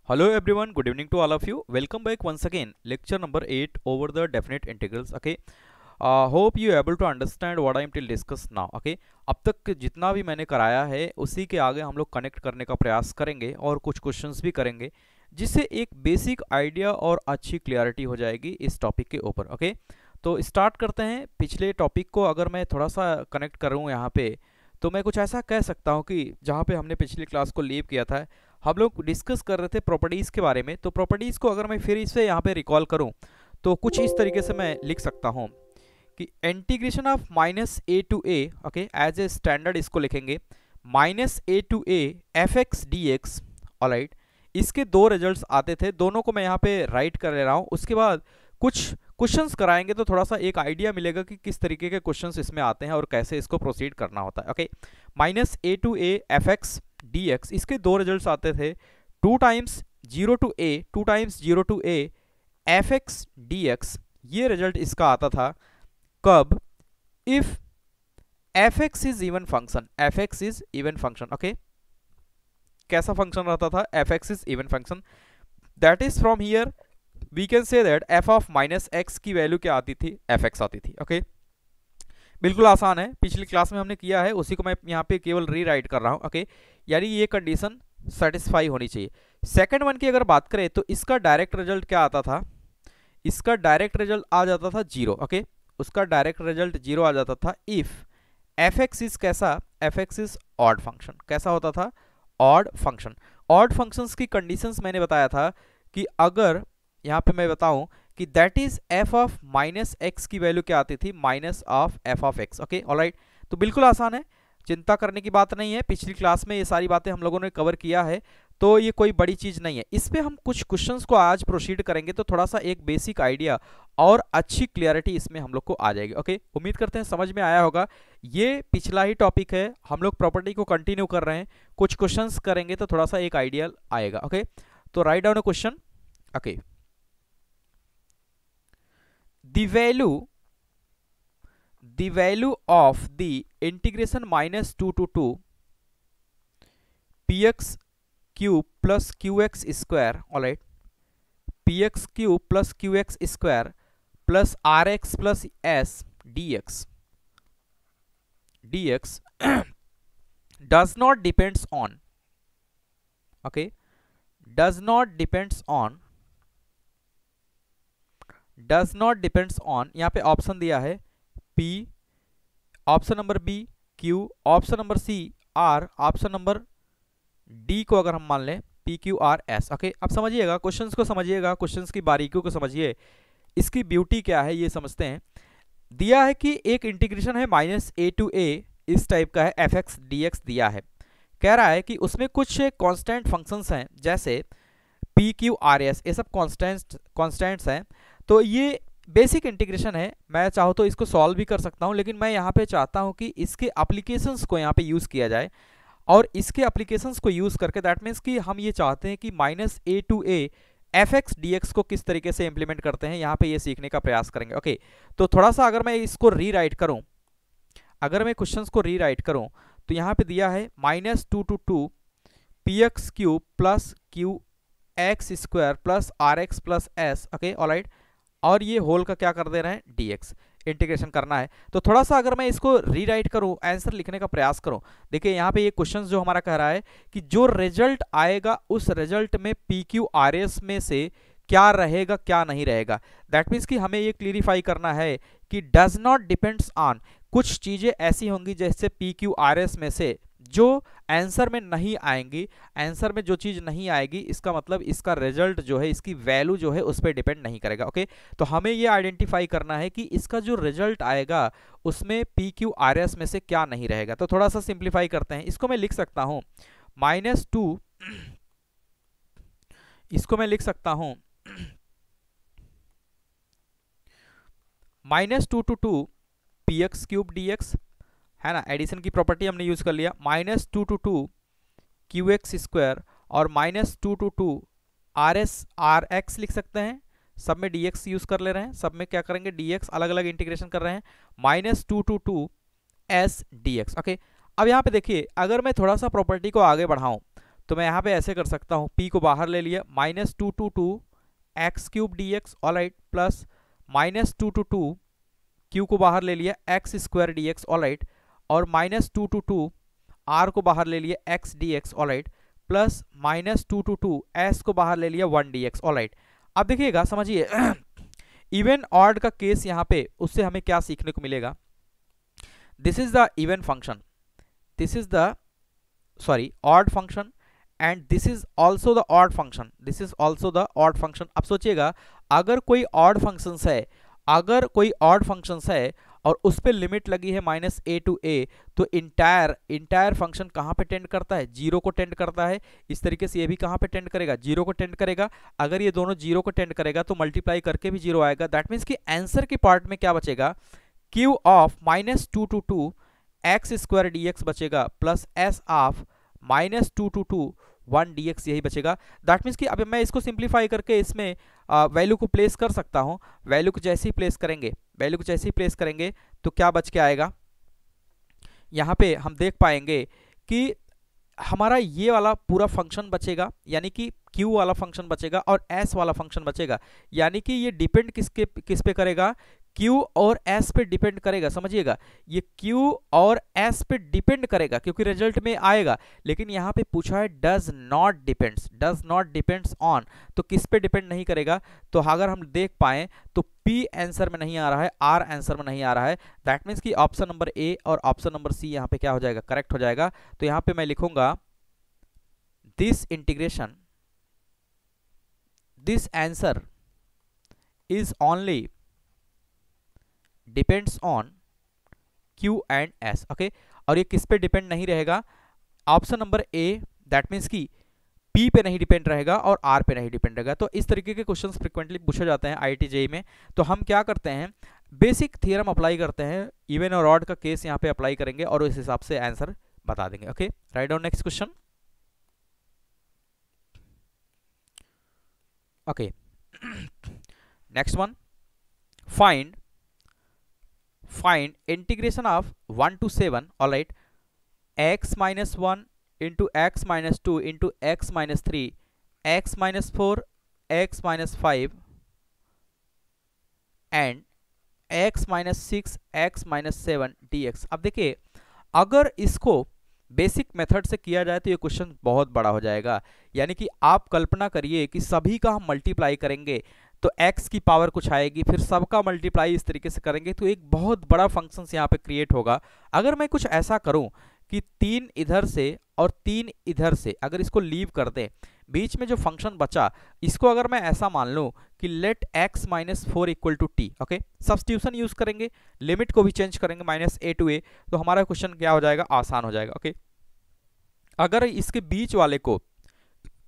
Hello everyone, good evening to all of you. Welcome back once again. Lecture number 8 over the definite integrals. Okay. Hope you able to understand what I am till discuss now. Okay. अब तक जितना भी मैंने कराया है उसी के आगे हम लोग कनेक्ट करने का प्रयास करेंगे और कुछ क्वेश्चंस भी करेंगे जिससे एक बेसिक आइडिया और अच्छी क्लियरिटी हो जाएगी इस टॉपिक के ऊपर. ओके. तो स्टार्ट करते हैं. पिछले टॉपिक को अगर मैं थोड़ा सा कनेक्ट करूँ यहाँ पे तो मैं कुछ ऐसा कह सकता हूँ कि जहाँ पे हमने पिछली क्लास को लीव किया था हम लोग डिस्कस कर रहे थे प्रॉपर्टीज़ के बारे में. तो प्रॉपर्टीज़ को अगर मैं फिर इसे यहाँ पे रिकॉल करूँ तो कुछ इस तरीके से मैं लिख सकता हूँ कि integration of minus a to a, okay, as a standard इसको लिखेंगे minus a to a f x d x. Alright, इसके दो रिजल्ट्स आते थे, दोनों को मैं यहाँ पे राइट कर ले रहा हूँ. उसके बाद कुछ क्वेश्चंस कराएंगे तो थोड़ा सा एक आइडिया मिलेगा कि किस तरीके के क्वेश्चंस इसमें आते हैं और कैसे इसको प्रोसीड करना होता है. Okay, minus a to a f x d x, इसके दो रिजल्ट्स आते थे 2 times 0 to a 2 times 0 to a f x d x. ये रिजल्ट इसका आता था कब? If f x is even function. F x is even function. Okay, कैसा फंक्शन रहता था? F x is even function. That is from here we can say that f of minus x की value क्या आती थी? F x आती थी. Okay, बिल्कुल आसान है, पिछली क्लास में हमने किया है, उसी को मैं यहाँ पे केवल रीराइट कर रहा हूँ. ओके, यानी ये कंडीशन सेटिस्फाई होनी चाहिए. सेकंड वन की अगर बात करें तो इसका डायरेक्ट रिजल्ट क्या आता था? इसका डायरेक्ट रिजल्ट आ जाता था 0. ओके, उसका डायरेक्ट रिजल्ट 0 आ जाता था इफ एफ एक्स इज कैसा? F x is odd function. कैसा होता था? Odd function. ऑड फंक्शंस की कंडीशंस मैंने बताया था कि अगर यहाँ पे मैं बताऊं कि that is F of minus x की वैल्यू क्या आती थी? Minus of F of x. Okay, alright, तो बिल्कुल आसान है, चिंता करने की बात नहीं है. पिछली क्लास में ये सारी बातें हम लोगों ने कवर किया है तो ये कोई बड़ी चीज नहीं है. इस पे हम कुछ क्वेश्चंस को आज प्रोसीड करेंगे तो थोड़ा सा एक बेसिक आइडिया और अच्छी क्लियरिटी इसमें हम लोग को आ जाएगी. ओके, उम्मीद करते हैं समझ में आया होगा. ये पिछला ही टॉपिक है, हम लोग प्रॉपर्टी को कंटिन्यू कर रहे हैं, कुछ क्वेश्चंस करेंगे तो थोड़ा सा एक आइडिया आएगा. ओके, तो write down a question. Okay, the value of the integration minus 2 to 2 px cube plus qx square, all right, px cube plus qx square plus rx plus s dx does not depends on, okay, does not depends on यहाँ पे option दिया है P, option number B Q, option number C R, option number D को अगर हम मान लें P Q R S. Okay, अब समझिएगा, क्वेश्चंस को समझिएगा, क्वेश्चंस की बारीकियों को समझिए, इसकी ब्यूटी क्या है ये समझते हैं. दिया है कि एक इंटीग्रेशन है माइनस ए टू ए, इस टाइप का है, एफ एक्स डी एक्स दिया है. कह रहा है कि उसमें कुछ कॉन्स्टेंट फंक्शंस हैं जैसे P Q R S, ये सब कॉन्स्टेंट्स हैं. तो ये बेसिक इंटीग्रेशन है, मैं चाहूँ तो इसको सॉल्व भी कर सकता हूँ, लेकिन मैं यहाँ पे चाहता हूँ कि इसके एप्लीकेशंस को यहाँ पे यूज़ किया जाए. और इसके एप्लीकेशंस को यूज़ करके दैट मीन्स कि हम ये चाहते हैं कि minus a to a f x d x को किस तरीके से इंप्लीमेंट करते हैं, यहाँ पे ये सीखने का प्रयास करेंगे. ओके, तो थोड़ा सा अगर मैं इसको रीराइट करूँ, अगर मैं क्वेश्चंस को रीराइट करूँ तो यहाँ पे दिया है minus 2 to 2 p x cube plus q x square plus r x plus s. Okay, alright, और ये होल का क्या कर दे रहे हैं? dx इंटीग्रेशन करना है. तो थोड़ा सा अगर मैं इसको रीराइट करूं, आंसर लिखने का प्रयास करूं, देखिए यहाँ पे ये क्वेश्चन जो हमारा कह रहा है कि जो रिजल्ट आएगा उस रिजल्ट में पी क्यू आर एस में से क्या रहेगा क्या नहीं रहेगा. दैट मीन्स कि हमें ये क्लियरिफाई करना है कि डज नॉट डिपेंड्स ऑन, कुछ चीजें ऐसी होंगी जैसे पी क्यू आर एस में से जो आंसर में नहीं आएंगी. आंसर में जो चीज नहीं आएगी इसका मतलब इसका रिजल्ट जो है, इसकी वैल्यू जो है उस पर डिपेंड नहीं करेगा. ओके, तो हमें ये आइडेंटिफाई करना है कि इसका जो रिजल्ट आएगा उसमें पी क्यू आर एस में से क्या नहीं रहेगा. तो थोड़ा सा सिंप्लीफाई करते हैं, इसको मैं लिख सकता हूं माइनस 2, इसको मैं लिख सकता हूं minus 2 to 2 p x cube d x, है ना, एडिशन की प्रॉपर्टी हमने यूज कर लिया, minus 2 to 2 q x square और minus 2 to 2 r s r x लिख सकते हैं. सब में dx यूज कर ले रहे हैं, सब में क्या करेंगे? dx, अलग अलग इंटीग्रेशन कर रहे हैं, minus 2 to 2 s dx. Okay, अब यहाँ पे देखिए, अगर मैं थोड़ा सा प्रॉपर्टी को आगे बढ़ाऊं तो मैं यहाँ पे ऐसे कर सकता हूँ, p को बाहर ले लिया, -2 x cube d x, all right, plus -2 q को बाहर ले लिया, x square D x, all right, और -2 r को बाहर ले लिया, x D x, all right, plus -2 s को बाहर ले लिया, 1 डी एक्स, ऑल राइट। अब देखिएगा, समझिए इवन ऑड का केस यहाँ पे, उससे हमें क्या सीखने को मिलेगा। This is the even function, this is the odd function, and this is also the odd function, this is also the odd function. अब सोचिएगा, अगर कोई ऑड फंक्शंस है, अगर कोई ऑड फंक्शंस है और उस पर लिमिट लगी है -a to a, तो इंटायर फंक्शन कहाँ पे टेंड करता है, जीरो को टेंड करता है। इस तरीके से ये भी कहाँ पे टेंड करेगा, जीरो को टेंड करेगा। अगर ये दोनों जीरो को टेंड करेगा तो मल्टीप्लाई करके भी जीरो आएगा। दैट मीन्स कि आंसर के पार्ट में क्या बचेगा, q of -2 x square D x बचेगा, प्लस s ऑफ -2 1 dx, यही बचेगा। दैट मीन्स कि अब मैं इसको सिंप्लीफाई करके इसमें वैल्यू को प्लेस कर सकता हूं। वैल्यू को जैसे ही प्लेस करेंगे तो क्या बच के आएगा, यहां पे हम देख पाएंगे कि हमारा ये वाला पूरा फंक्शन बचेगा, यानी कि q वाला फंक्शन बचेगा और s वाला फंक्शन बचेगा। यानी कि ये डिपेंड किस पे करेगा, q और s पे डिपेंड करेगा। समझिएगा, ये q और s पे डिपेंड करेगा क्योंकि रिजल्ट में आएगा, लेकिन यहाँ पे पूछा है डज नॉट डिपेंड्स ऑन, तो किस पे डिपेंड नहीं करेगा। तो अगर हम देख पाएं तो p आंसर में नहीं आ रहा है, r आंसर में नहीं आ रहा है। दैट मीन्स कि ऑप्शन नंबर a और ऑप्शन नंबर c यहाँ पे क्या हो जाएगा, करेक्ट हो जाएगा। तो यहाँ पे मैं लिखूंगा this integration, this answer is only depends on q and s, okay. और ये किस पे डिपेंड नहीं रहेगा, option number A, that means कि p पे नहीं डिपेंड रहेगा और r पे नहीं डिपेंड रहेगा। तो इस तरीके के क्वेश्चंस फ्रिक्वेंटली पूछे जाते हैं IIT JEE में। तो हम क्या करते हैं, बेसिक थ्योरम अप्लाई करते हैं, इवन और ऑड का केस यहाँ पे अप्लाई करेंगे और उस हिसाब से आंसर बता देंगे। Okay, write down next question. Okay, next one, find integration of 1 to 7, all right, x minus 1 into x minus 2 into x minus 3, x minus 4, x minus 5 and x minus 6, x minus 7 dx। अब देखिए, अगर इसको basic method से किया जाए तो ये question बहुत बड़ा हो जाएगा। यानी कि आप कल्पना करिए कि सभी का हम मल्टीप्लाई करेंगे तो x की पावर कुछ आएगी, फिर सबका मल्टीप्लाई इस तरीके से करेंगे तो एक बहुत बड़ा फंक्शन यहाँ पे क्रिएट होगा। अगर मैं कुछ ऐसा करूं कि 3 इधर से और 3 इधर से अगर इसको लीव कर दें, बीच में जो फंक्शन बचा इसको अगर मैं ऐसा मान लूं कि let x minus 4 equal to t, okay, substitution use करेंगे, लिमिट को भी चेंज करेंगे -a to a, तो हमारा क्वेश्चन क्या हो जाएगा, आसान हो जाएगा। ओके, अगर इसके बीच वाले को,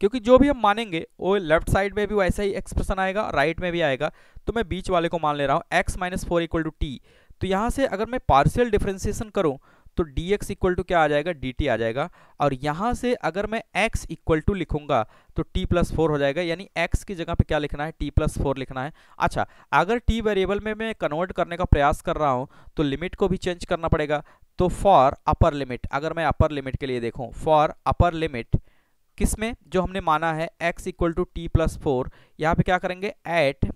क्योंकि जो भी हम मानेंगे वो लेफ्ट साइड में भी वैसा ही एक्सप्रेशन आएगा, राइट में भी आएगा, तो मैं बीच वाले को मान ले रहा हूँ x minus 4 equal to t. तो यहाँ से अगर मैं पार्शियल डिफरेंशिएशन करूँ तो dx इक्वल टू क्या आ जाएगा, dt आ जाएगा। और यहाँ से अगर मैं x इक्वल टू लिखूंगा तो t प्लस 4 हो जाएगा, यानी x की जगह पे क्या लिखना है, t प्लस 4 लिखना है। अच्छा, अगर t वेरिएबल में मैं कन्वर्ट करने का प्रयास कर रहा हूँ तो लिमिट को भी चेंज करना पड़ेगा। तो फॉर अपर लिमिट, अगर मैं अपर लिमिट के लिए देखूँ, फॉर अपर लिमिट किसमें, जो हमने माना है x equal to t plus 4, यहाँ पे क्या करेंगे, एट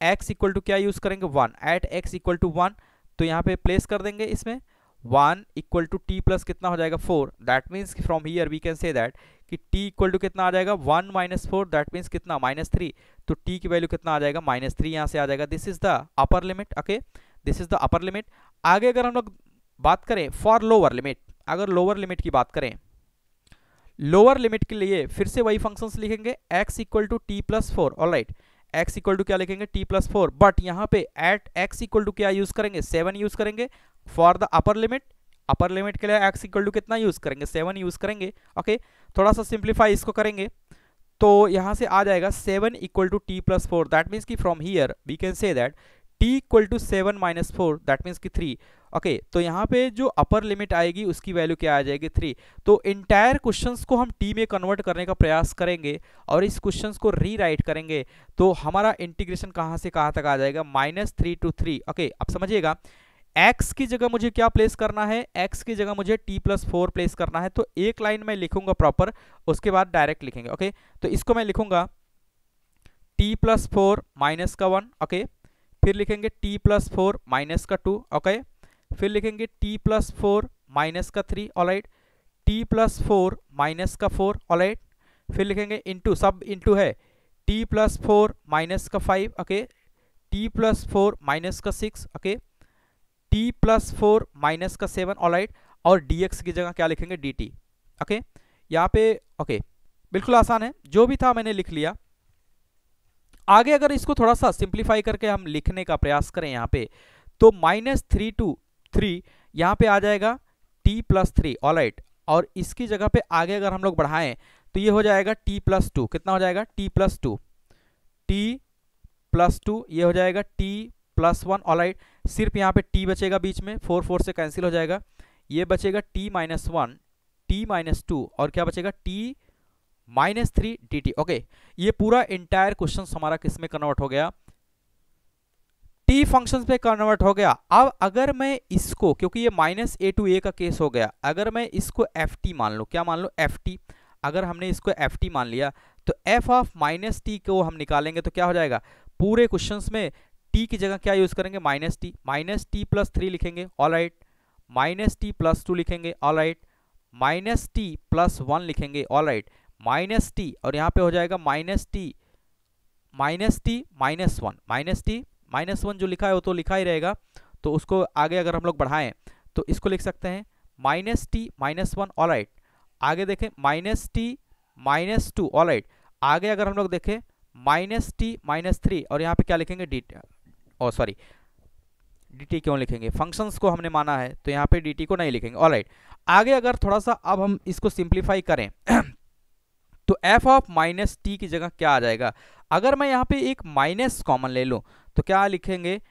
x इक्वल टू क्या यूज करेंगे, 1, एट x इक्वल टू 1, तो यहाँ पे प्लेस कर देंगे इसमें 1 इक्वल टू टी प्लस कितना हो जाएगा, 4। That means from here we can say that कि t इक्वल टू कितना आ जाएगा, 1 माइनस 4, दैट मीन्स कितना, -3। तो t की वैल्यू कितना आ जाएगा, -3 यहाँ से आ जाएगा। This is the upper limit, okay, this is the upper limit. आगे अगर हम लोग बात करें फॉर लोअर लिमिट, अगर लोअर लिमिट की बात करें, लोअर लिमिट के लिए फिर से वही फंक्शंस लिखेंगे, x equal to t plus 4, alright, x equal to क्या लिखेंगे, t प्लस 4, बट यहाँ पे एट x इक्वल टू क्या यूज करेंगे, 7 यूज करेंगे। फॉर द अपर लिमिट के लिए x इक्वल टू कितना यूज करेंगे, 7 यूज करेंगे। ओके, थोड़ा सा सिंप्लीफाई इसको करेंगे तो यहाँ से आ जाएगा 7 equal to t plus 4, that means कि from here we can say that t equal to 7 minus 4, that means कि 3। ओके, तो यहाँ पे जो अपर लिमिट आएगी उसकी वैल्यू क्या आ जाएगी, 3। तो इंटायर क्वेश्चंस को हम टी में कन्वर्ट करने का प्रयास करेंगे और इस क्वेश्चंस को रीराइट करेंगे, तो हमारा इंटीग्रेशन कहाँ से कहाँ तक आ जाएगा, -3 to 3। ओके, अब समझिएगा, x की जगह मुझे क्या प्लेस करना है, x की जगह मुझे t+4 प्लेस करना है। तो एक लाइन में लिखूंगा प्रॉपर, उसके बाद डायरेक्ट लिखेंगे। ओके, तो इसको मैं लिखूंगा t+4 माइनस का 1, ओके, फिर लिखेंगे t+4 माइनस का 2, ओके, फिर लिखेंगे t+4 माइनस का 3, ऑलराइट, t+4 माइनस का 4, ऑलराइट, फिर लिखेंगे इंटू, सब इंटू है, t+4 माइनस का 5, ओके, t+4 माइनस का 6, ओके, t+4 माइनस का 7, ऑलराइट, और dx की जगह क्या लिखेंगे, dt। ओके, यहाँ पे ओके, बिल्कुल आसान है, जो भी था मैंने लिख लिया। आगे अगर इसको थोड़ा सा सिंप्लीफाई करके हम लिखने का प्रयास करें यहाँ पे, तो -3 to 3 यहाँ पे आ जाएगा t+3, ऑलराइट, और इसकी जगह पे आगे अगर हम लोग बढ़ाएं तो ये हो जाएगा t+2, कितना हो जाएगा, t+2, t+2, ये हो जाएगा t+1, ऑलराइट, सिर्फ यहाँ पे t बचेगा बीच में, 4 से कैंसिल हो जाएगा, ये बचेगा t-1, t-2, और क्या बचेगा, t-3 dt। ओके, ये पूरा इंटायर क्वेश्चन हमारा किस में कन्वर्ट हो गया, t फंक्शन पे कन्वर्ट हो गया। अब अगर मैं इसको, क्योंकि ये -a to a का केस हो गया, अगर मैं इसको ft मान लूँ, क्या मान लो, ft, अगर हमने इसको ft मान लिया तो f ऑफ -t को हम निकालेंगे तो क्या हो जाएगा, पूरे क्वेश्चंस में t की जगह क्या यूज करेंगे, -t+3 लिखेंगे, ऑलराइट, -t+2 लिखेंगे, ऑलराइट, -t+1 लिखेंगे, ऑलराइट, -t, और यहाँ पे हो जाएगा -t -1 जो लिखा है वो तो लिखा ही रहेगा, तो उसको आगे अगर हम लोग बढ़ाएं तो इसको लिख सकते हैं -t-1, ऑलराइट, आगे देखें -t-2, ऑलराइट, आगे अगर हम लोग देखें -t-3, और यहाँ पे क्या लिखेंगे, dt, सॉरी dt क्यों लिखेंगे, फंक्शंस को हमने माना है तो यहाँ पे dt को नहीं लिखेंगे, ऑलराइट। आगे अगर थोड़ा सा अब हम इसको सिंप्लीफाई करें तो f ऑफ -t की जगह क्या आ जाएगा, अगर मैं यहाँ पे एक माइनस कॉमन ले लूँ तो क्या लिखेंगे,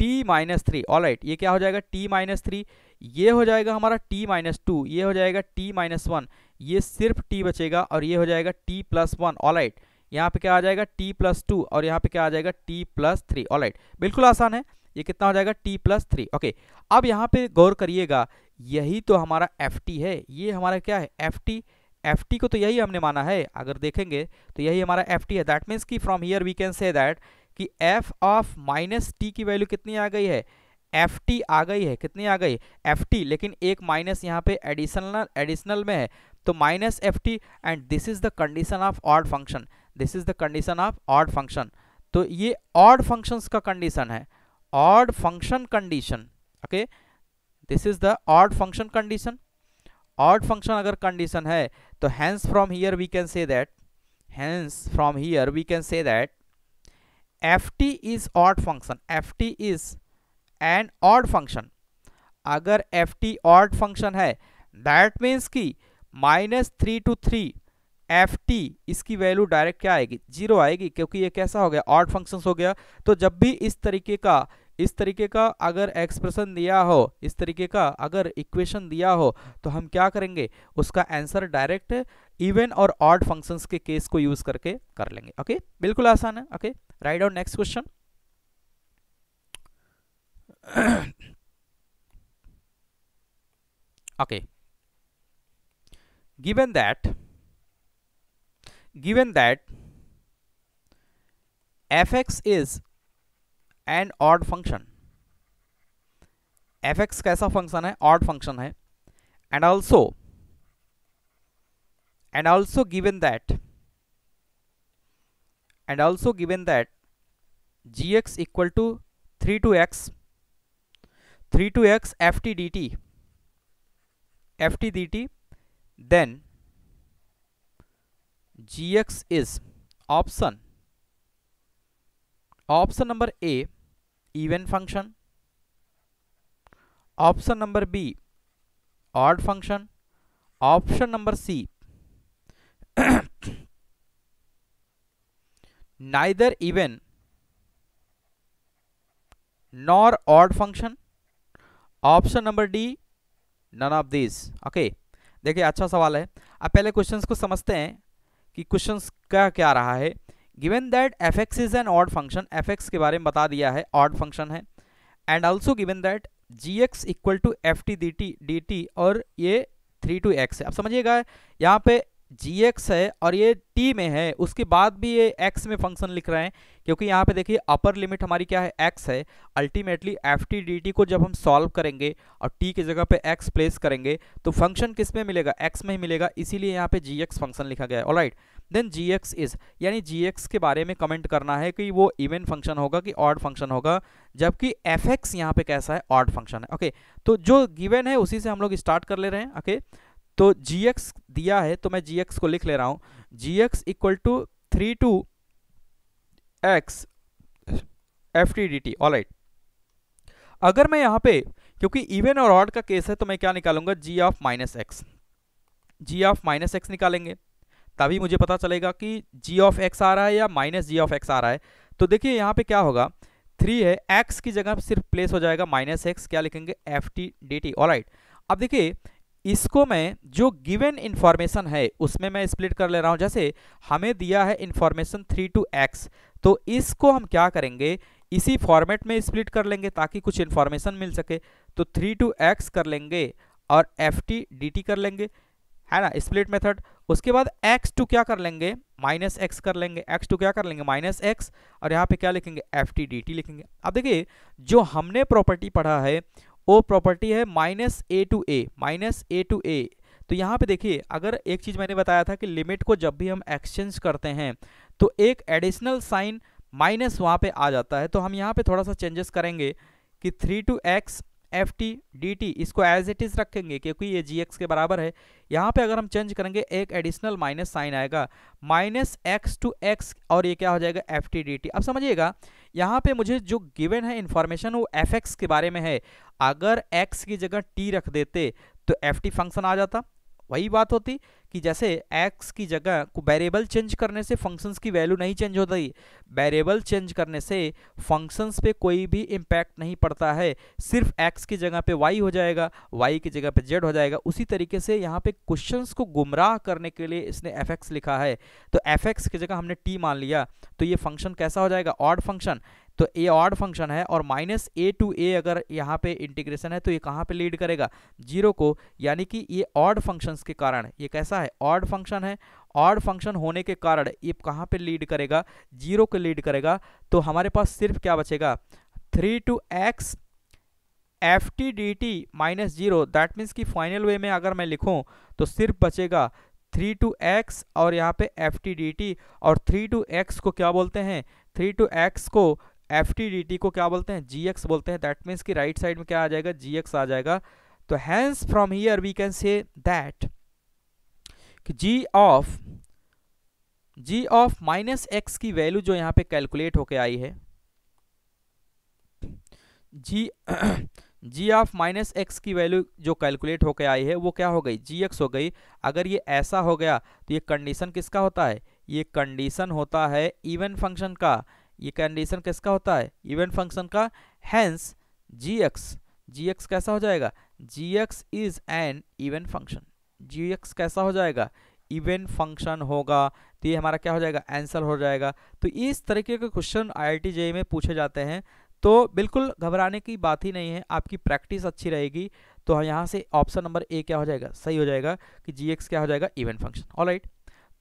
t-3, ऑलराइट, ये क्या हो जाएगा, t-3, ये हो जाएगा हमारा t-2, ये हो जाएगा t-1, ये सिर्फ t बचेगा, और ये हो जाएगा t+1, ऑलराइट, यहाँ पे क्या आ जाएगा, t+2, और यहाँ पे क्या आ जाएगा, t+3, ऑलराइट, बिल्कुल आसान है, ये कितना हो जाएगा, t+3। ओके, अब यहाँ पे गौर करिएगा, यही तो हमारा ft है, ये हमारा क्या है, ft को तो यही हमने माना है, अगर देखेंगे तो यही हमारा ft है। दैट मीन्स कि from here we can say that कि f ऑफ -t की वैल्यू कितनी आ गई है, ft आ गई है, कितनी आ गई, ft, लेकिन एक माइनस यहाँ पे एडिशनल में है, तो -ft, and this is the condition of odd function, this is the condition of odd function. तो ये ऑड फंक्शंस का कंडीशन है, odd function condition, okay, this is the odd function condition. Odd function अगर condition है तो hence from here we can say that ft is odd function, ft is an odd function। अगर ft odd function है that means कि -3 to 3 ft, इसकी value direct क्या आएगी, 0 आएगी, क्योंकि ये कैसा हो गया, ऑड फंक्शंस हो गया। तो जब भी इस तरीके का अगर एक्सप्रेशन दिया हो, इस तरीके का अगर इक्वेशन दिया हो, तो हम क्या करेंगे, उसका आंसर डायरेक्ट इवन और ऑड फंक्शंस के केस को यूज करके कर लेंगे। ओके, बिल्कुल आसान है। Okay, write down next question. Okay, given that fx is an odd function, fx कैसा फंक्शन है, ऑड फंक्शन है, and also given that gx equal to 3 to x ft dt, then gx is option number A even function, option number B odd function, option number C neither even nor odd function, option number D none of this. Okay, देखिए अच्छा सवाल है। अब पहले questions को समझते हैं कि क्वेश्चंस का क्या रहा है। Given that f x is an odd function, f x के बारे में बता दिया है, ऑड फंक्शन है, and also given that g x equal to f t d t और ये 3 to x है। अब समझिएगा यहाँ पे जी एक्स है और ये t में है, उसके बाद भी ये x में फंक्शन लिख रहे हैं, क्योंकि यहाँ पे देखिए अपर लिमिट हमारी क्या है, x है। Ultimately F t d t को जब हम सॉल्व करेंगे और t की जगह पे x प्लेस करेंगे तो फंक्शन किस में मिलेगा, x में ही मिलेगा, इसीलिए यहाँ पे जी एक्स फंक्शन लिखा गया है। Alright, then g x is, यानी जी एक्स के बारे में कमेंट करना है कि वो इवन फंक्शन होगा कि ऑड फंक्शन होगा, जबकि एफ एक्स यहाँ पे कैसा है, ऑड फंक्शन है। ओके, तो जो गिवन है उसी से हम लोग स्टार्ट कर ले रहे हैं। ओके, तो जी एक्स दिया है तो मैं जी एक्स को लिख ले रहा हूं, g x equal to 3 to x f t d t. Alright, अगर मैं यहाँ पे, क्योंकि इवन और ऑड का केस है, तो मैं क्या निकालूंगा, g of minus x, g of minus x निकालेंगे, तभी मुझे पता चलेगा कि जी ऑफ एक्स आ रहा है या माइनस जी ऑफ एक्स आ रहा है। तो देखिए यहाँ पे क्या होगा, 3 है, एक्स की जगह सिर्फ प्लेस हो जाएगा माइनस एक्स, क्या लिखेंगे, F t d t. Alright, अब देखिए इसको मैं जो गिवन इंफॉर्मेशन है उसमें मैं स्प्लिट कर ले रहा हूं। जैसे हमें दिया है इंफॉर्मेशन 3 to x, तो इसको हम क्या करेंगे, इसी फॉर्मेट में स्प्लिट कर लेंगे ताकि कुछ इंफॉर्मेशन मिल सके। तो 3 to x कर लेंगे और एफ टी डी टी कर लेंगे, है ना, स्प्लिट मेथड। उसके बाद x टू क्या कर लेंगे, माइनस एक्स कर लेंगे, x टू क्या कर लेंगे, माइनस एक्स, और यहाँ पे क्या लिखेंगे, एफ टी डी टी लिखेंगे। अब देखिए जो हमने प्रॉपर्टी पढ़ा है वो प्रॉपर्टी है minus a to a, minus a to a. तो यहाँ पे देखिए, अगर एक चीज़ मैंने बताया था कि लिमिट को जब भी हम एक्सचेंज करते हैं तो एक एडिशनल साइन माइनस वहाँ पे आ जाता है, तो हम यहाँ पे थोड़ा सा चेंजेस करेंगे कि 3 to x f t d T इसको एज इट इज़ रखेंगे, क्योंकि ये जी एक्स के बराबर है। यहाँ पे अगर हम चेंज करेंगे एक एडिशनल माइनस साइन आएगा, माइनस एक्स टू एक्स, और ये क्या हो जाएगा, एफ टी डी टी। अब समझिएगा यहाँ पे मुझे जो गिवन है इन्फॉर्मेशन वो एफ एक्स के बारे में है, अगर x की जगह t रख देते तो एफ टी फंक्शन आ जाता। वही बात होती कि जैसे x की जगह को वेरिएबल चेंज करने से फंक्शंस की वैल्यू नहीं चेंज होती, वेरिएबल चेंज करने से फंक्शंस पे कोई भी इम्पैक्ट नहीं पड़ता है, सिर्फ x की जगह पे y हो जाएगा, y की जगह पे z हो जाएगा। उसी तरीके से यहाँ पे क्वेश्चंस को गुमराह करने के लिए इसने fx लिखा है, तो fx की जगह हमने t मान लिया, तो ये फंक्शन कैसा हो जाएगा, ऑड फंक्शन। तो ये ऑड फंक्शन है और माइनस ए टू ए अगर यहाँ पे इंटीग्रेशन है तो ये कहाँ पे लीड करेगा, 0 को, यानी कि ये ऑड फंक्शंस के कारण ये कैसा है, ऑड फंक्शन है। ऑड फंक्शन होने के कारण ये कहाँ पे लीड करेगा, 0 को लीड करेगा। तो हमारे पास सिर्फ क्या बचेगा, 3 to x f t d T minus 0, that means कि फाइनल वे में अगर मैं लिखूँ तो सिर्फ बचेगा 3 to x और यहाँ पे एफ टी डी टी, और 3 to x को क्या बोलते हैं, 3 to x को एफ टी डी टी को क्या बोलते हैं, जी एक्स बोलते हैं। दैट मीन्स कि राइट साइड में क्या आ जाएगा, जी एक्स आ जाएगा। तो hence from here we can say that g of minus x की वैल्यू जो यहाँ पे कैलकुलेट होके आई है, जी ऑफ माइनस एक्स की वैल्यू जो कैलकुलेट होके आई है वो क्या हो गई, जी एक्स हो गई। अगर ये ऐसा हो गया तो ये कंडीशन किसका होता है, ये कंडीशन होता है इवन फंक्शन का, ये कंडीशन किसका होता है, इवन फंक्शन का। हैंस जी एक्स कैसा हो जाएगा, g x is an even function, g x कैसा हो जाएगा, इवन फंक्शन होगा। तो ये हमारा क्या हो जाएगा, आंसर हो जाएगा। तो इस तरीके के क्वेश्चन IIT JEE में पूछे जाते हैं, तो बिल्कुल घबराने की बात ही नहीं है, आपकी प्रैक्टिस अच्छी रहेगी। तो यहाँ से ऑप्शन नंबर ए क्या हो जाएगा, सही हो जाएगा कि जी एक्स क्या हो जाएगा, इवन फंक्शन। ऑलराइट,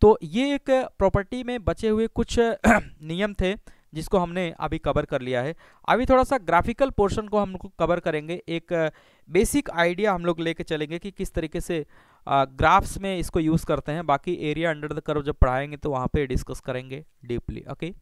तो ये एक प्रॉपर्टी में बचे हुए कुछ नियम थे जिसको हमने अभी कवर कर लिया है। अभी थोड़ा सा ग्राफिकल पोर्शन को हम लोग कवर करेंगे, एक बेसिक आइडिया हम लोग लेके चलेंगे कि किस तरीके से ग्राफ्स में इसको यूज़ करते हैं। बाकी एरिया अंडर द कर्व जब पढ़ाएंगे तो वहाँ पे डिस्कस करेंगे deeply. Okay,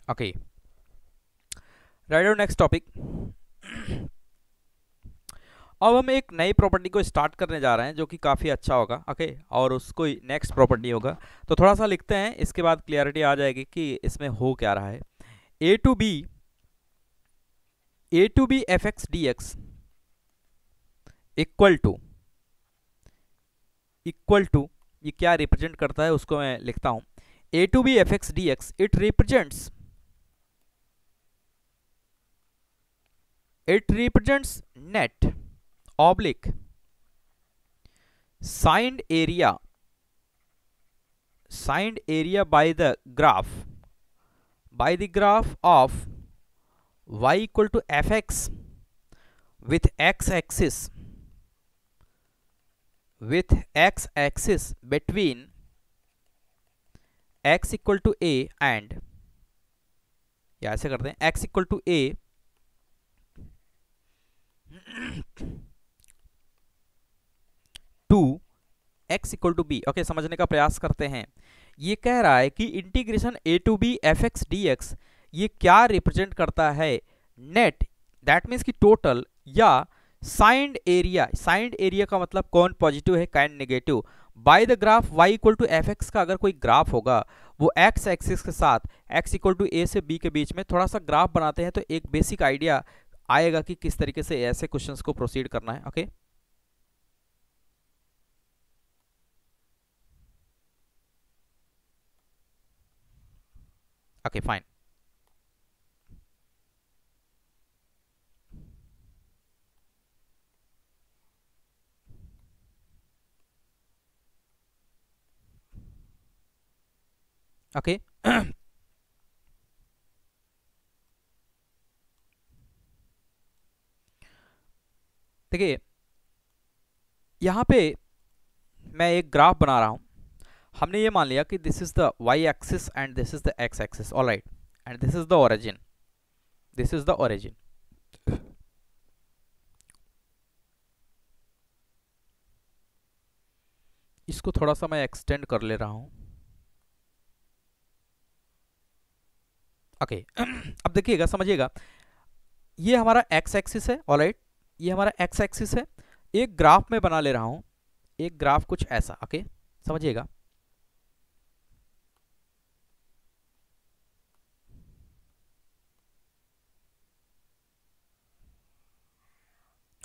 okay, right, next topic. अब हम एक नई प्रॉपर्टी को स्टार्ट करने जा रहे हैं जो कि काफ़ी अच्छा होगा। ओके, और उसको नेक्स्ट प्रॉपर्टी होगा, तो थोड़ा सा लिखते हैं, इसके बाद क्लियरिटी आ जाएगी कि इसमें हो क्या रहा है। A to b a to b f x d x equal to ये क्या रिप्रेजेंट करता है उसको मैं लिखता हूं, a to b f x d x it represents net oblique signed area by the graph of y equal to fx with x axis between x equal to a and, या ऐसे करते हैं, x equal to a to x equal to b. Okay, समझने का प्रयास करते हैं। ये कह रहा है कि integration a to b f x d x ये क्या रिप्रेजेंट करता है, नेट, दैट मीन्स कि टोटल, या साइंड एरिया का मतलब कौन पॉजिटिव है कौन negative, by the graph y equal to f x का अगर कोई ग्राफ होगा वो x एक्सिस के साथ x इक्वल टू a से b के बीच में थोड़ा सा ग्राफ बनाते हैं तो एक बेसिक आइडिया आएगा कि किस तरीके से ऐसे क्वेश्चंस को प्रोसीड करना है। Okay okay fine. ओके देखिए यहां पे मैं एक ग्राफ बना रहा हूं, हमने ये मान लिया कि this is the y axis and this is the x axis, alright, and this is the origin, इसको थोड़ा सा मैं एक्सटेंड कर ले रहा हूं। ओके अब देखिएगा, समझिएगा, ये हमारा x एक्सिस है, ऑलराइट, ये हमारा x एक्सिस है, एक ग्राफ में बना ले रहा हूं, एक ग्राफ कुछ ऐसा। ओके समझिएगा,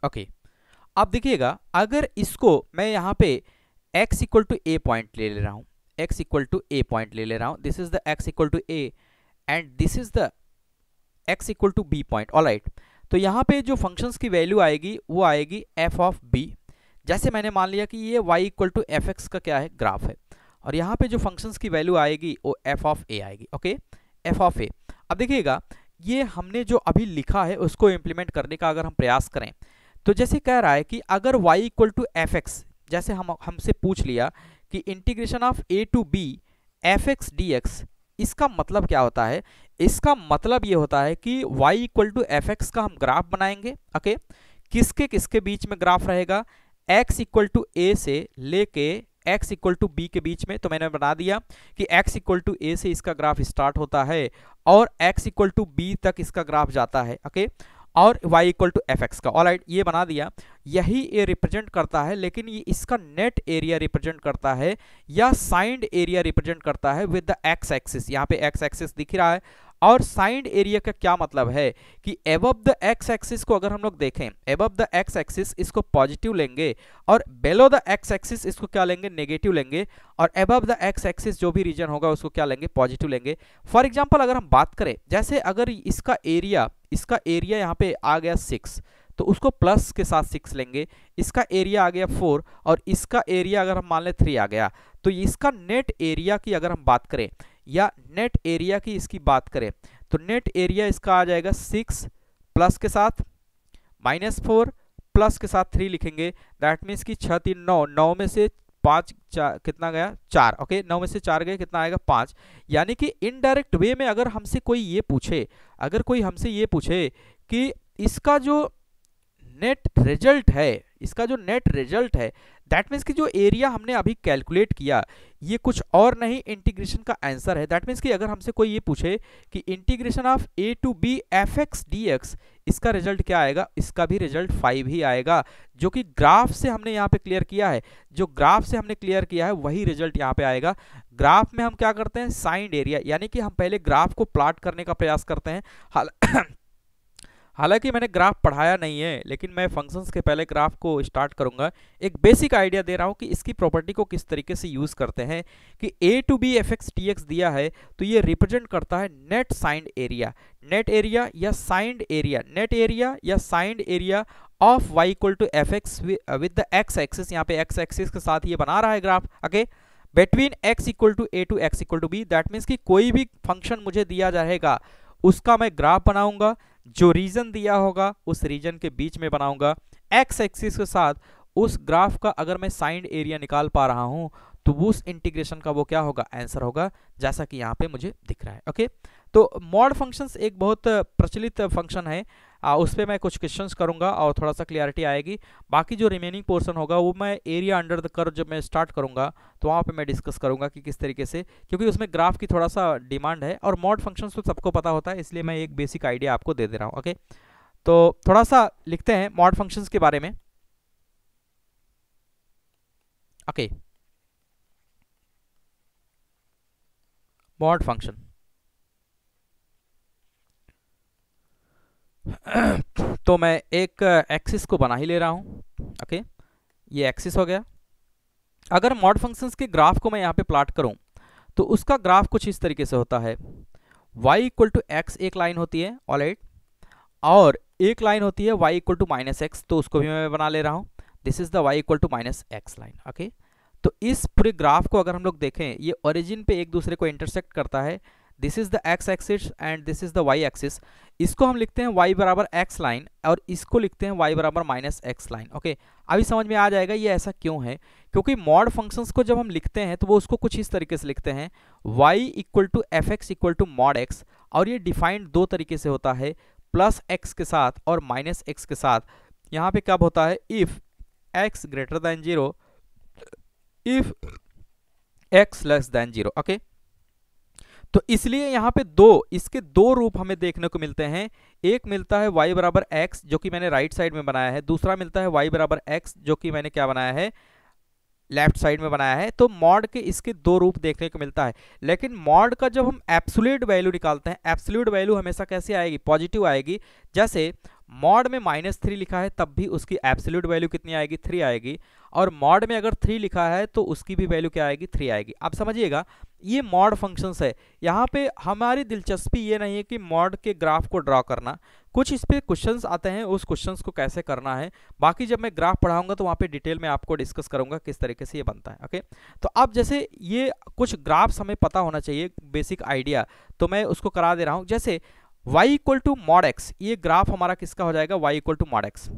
ओके अब देखिएगा, अगर इसको मैं यहां पे x equal to a point ले रहा हूं, x equal to a point ले रहा हूं, this is the x equal to a and this is the x equal to b point, alright, तो यहां पे जो फंक्शंस की वैल्यू आएगी वो आएगी f ऑफ b। जैसे मैंने मान लिया कि ये y equal to f x का क्या है, ग्राफ है, और यहाँ पे जो फंक्शंस की वैल्यू आएगी वो f ऑफ a आएगी। Okay f of a। अब देखिएगा, ये हमने जो अभी लिखा है उसको इम्प्लीमेंट करने का अगर हम प्रयास करें तो जैसे कह रहा है कि अगर y equal to f x, जैसे हमसे पूछ लिया कि integration of a to b f x d x, इसका मतलब क्या होता है, इसका मतलब ये होता है कि y equal to f x का हम ग्राफ बनाएंगे। ओके किसके किसके बीच में ग्राफ रहेगा, x इक्वल टू a से लेके x इक्वल टू b के बीच में, तो मैंने बना दिया कि x इक्वल टू a से इसका ग्राफ स्टार्ट होता है और x इक्वल टू b तक इसका ग्राफ जाता है। ओके और y equal to f x का, ऑलराइट, ये बना दिया, यही ये रिप्रेजेंट करता है, लेकिन ये इसका नेट एरिया रिप्रेजेंट करता है या साइंड एरिया रिप्रेजेंट करता है विद द x एक्सिस। यहाँ पे x एक्सिस दिख रहा है, और साइंड एरिया का क्या मतलब है कि एबव द x एक्सिस को अगर हम लोग देखें, एबव द x एक्सिस इसको पॉजिटिव लेंगे और बेलो द x एक्सिस इसको क्या लेंगे, नेगेटिव लेंगे, और एबव द x एक्सिस जो भी रीजन होगा उसको क्या लेंगे, पॉजिटिव लेंगे। फॉर एग्जांपल अगर हम बात करें, जैसे अगर इसका एरिया यहाँ पे आ गया 6 तो उसको प्लस के साथ 6 लेंगे, इसका एरिया आ गया 4 और इसका एरिया अगर हम मान लें 3 आ गया, तो इसका नेट एरिया की अगर हम बात करें या नेट एरिया की इसकी बात करें तो नेट एरिया इसका आ जाएगा 6 प्लस के साथ -4 प्लस के साथ 3 लिखेंगे, दैट मीन्स कि 6 3 9, 9 में से 5 कितना गया 4। ओके 9 में से 4 गए, कितना आएगा 5। यानी कि इनडायरेक्ट वे में अगर हमसे कोई ये पूछे, कि इसका जो नेट रिजल्ट है, दैट मीन्स कि जो एरिया हमने अभी कैलकुलेट किया ये कुछ और नहीं इंटीग्रेशन का आंसर है। दैट मीन्स कि अगर हमसे कोई ये पूछे कि integration of a to b f x d x, इसका रिजल्ट क्या आएगा, इसका भी रिजल्ट 5 ही आएगा, जो कि ग्राफ से हमने यहाँ पे क्लियर किया है, वही रिजल्ट यहाँ पे आएगा। ग्राफ में हम क्या करते हैं, साइंड एरिया, यानी कि हम पहले ग्राफ को प्लॉट करने का प्रयास करते हैं। हालांकि मैंने ग्राफ पढ़ाया नहीं है, लेकिन मैं फंक्शंस के पहले ग्राफ को स्टार्ट करूंगा। एक बेसिक आइडिया दे रहा हूं कि इसकी प्रॉपर्टी को किस तरीके से यूज करते हैं कि a to b f x t x दिया है तो ये रिप्रेजेंट करता है net signed area, net area या साइंड एरिया, नेट एरिया या signed area of y equal to f x with the x axis. यहाँ पे एक्स एक्सिस के साथ ये बना रहा है graph, okay, between x equal to a to x equal to b। That means कि कोई भी फंक्शन मुझे दिया जाएगा उसका मैं ग्राफ बनाऊंगा, जो रीजन दिया होगा उस रीजन के बीच में बनाऊंगा एक्स एक्सिस के साथ। उस ग्राफ का अगर मैं साइंड एरिया निकाल पा रहा हूं तो उस इंटीग्रेशन का वो क्या होगा, आंसर होगा, जैसा कि यहाँ पे मुझे दिख रहा है। ओके, तो मॉड फंक्शंस एक बहुत प्रचलित फंक्शन है, उस पर मैं कुछ क्वेश्चंस करूंगा और थोड़ा सा क्लियरिटी आएगी। बाकी जो रिमेनिंग पोर्शन होगा वो मैं एरिया अंडर द कर्व जब मैं स्टार्ट करूंगा तो वहाँ पे मैं डिस्कस करूंगा कि किस तरीके से, क्योंकि उसमें ग्राफ की थोड़ा सा डिमांड है और मॉड फंक्शंस तो सबको पता होता है, इसलिए मैं एक बेसिक आइडिया आपको दे दे रहा हूँ। ओके, तो थोड़ा सा लिखते हैं मॉड फंक्शंस के बारे में। ओके, मॉड फंक्शन तो मैं एक एक्सिस को बना ही ले रहा हूं। ओके, ये एक्सिस हो गया। अगर मॉड फंक्शंस के ग्राफ को मैं यहाँ पे प्लॉट करूं तो उसका ग्राफ कुछ इस तरीके से होता है, y इक्वल टू एक्स एक लाइन होती है, ऑलराइट, और एक लाइन होती है y equal to minus x, तो उसको भी मैं बना ले रहा हूं। This is the y equal to minus x line. Okay, तो इस पूरे ग्राफ को अगर हम लोग देखें, ये ओरिजिन पे एक दूसरे को इंटरसेक्ट करता है। This is the x axis and this is the y axis. इसको हम लिखते हैं y बराबर एक्स लाइन और इसको लिखते हैं y बराबर माइनस एक्स लाइन। ओके, अभी समझ में आ जाएगा ये ऐसा क्यों है, क्योंकि मॉड फंक्शंस को जब हम लिखते हैं तो वो उसको कुछ इस तरीके से लिखते हैं, y equal to f x equal to mod x, और ये डिफाइंड दो तरीके से होता है, प्लस एक्स के साथ और माइनस एक्स के साथ। यहाँ पे कब होता है, if x greater than zero, if x less than zero. Okay, तो इसलिए यहाँ पे इसके दो रूप हमें देखने को मिलते हैं। एक मिलता है y बराबर x जो कि मैंने राइट साइड में बनाया है, दूसरा मिलता है y बराबर x जो कि मैंने क्या बनाया है, लेफ्ट साइड में बनाया है। तो मॉड के इसके दो रूप देखने को मिलता है, लेकिन मॉड का जब हम एब्सोल्यूट वैल्यू निकालते हैं, एब्सोल्यूट वैल्यू हमेशा कैसे आएगी, पॉजिटिव आएगी। जैसे मॉड में -3 लिखा है तब भी उसकी एब्सोल्यूट वैल्यू कितनी आएगी, 3 आएगी, और मॉड में अगर 3 लिखा है तो उसकी भी वैल्यू क्या आएगी, 3 आएगी। आप समझिएगा, ये मॉड फंक्शंस है। यहाँ पे हमारी दिलचस्पी ये नहीं है कि मॉड के ग्राफ को ड्रॉ करना, कुछ इस पे क्वेश्चंस आते हैं, उस क्वेश्चंस को कैसे करना है बाकी जब मैं ग्राफ पढ़ाऊंगा तो वहाँ पे डिटेल में आपको डिस्कस करूंगा किस तरीके से ये बनता है। ओके, तो अब जैसे ये कुछ ग्राफ्स हमें पता होना चाहिए, बेसिक आइडिया, तो मैं उसको करा दे रहा हूँ। जैसे y equal to mod x, ये ग्राफ हमारा किसका हो जाएगा, y equal to mod x,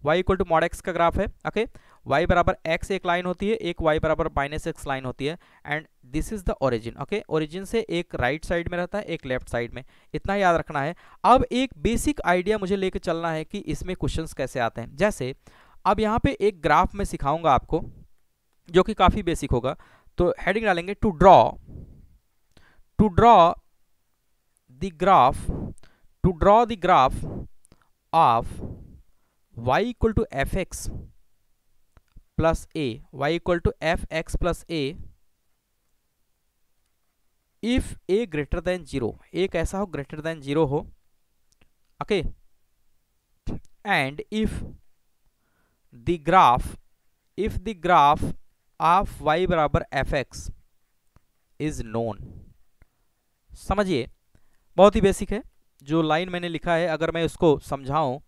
y equal to mod x का ग्राफ है। ओके, y बराबर x एक लाइन होती है, एक y बराबर माइनस एक्स लाइन होती है, and this is the origin. Okay, origin से एक राइट साइड में रहता है, एक लेफ्ट साइड में, इतना याद रखना है। अब एक बेसिक आइडिया मुझे लेकर चलना है कि इसमें क्वेश्चंस कैसे आते हैं। जैसे अब यहाँ पे एक ग्राफ में सिखाऊंगा आपको जो कि काफी बेसिक होगा, तो हेडिंग डालेंगे to draw the graph of y equal to fx plus a, y equal to fx plus a if a greater than 0, एक ऐसा हो greater than 0 हो। Okay, and if the graph of y बराबर fx is known। समझिए, बहुत ही basic है। जो line मैंने लिखा है अगर मैं उसको समझाऊं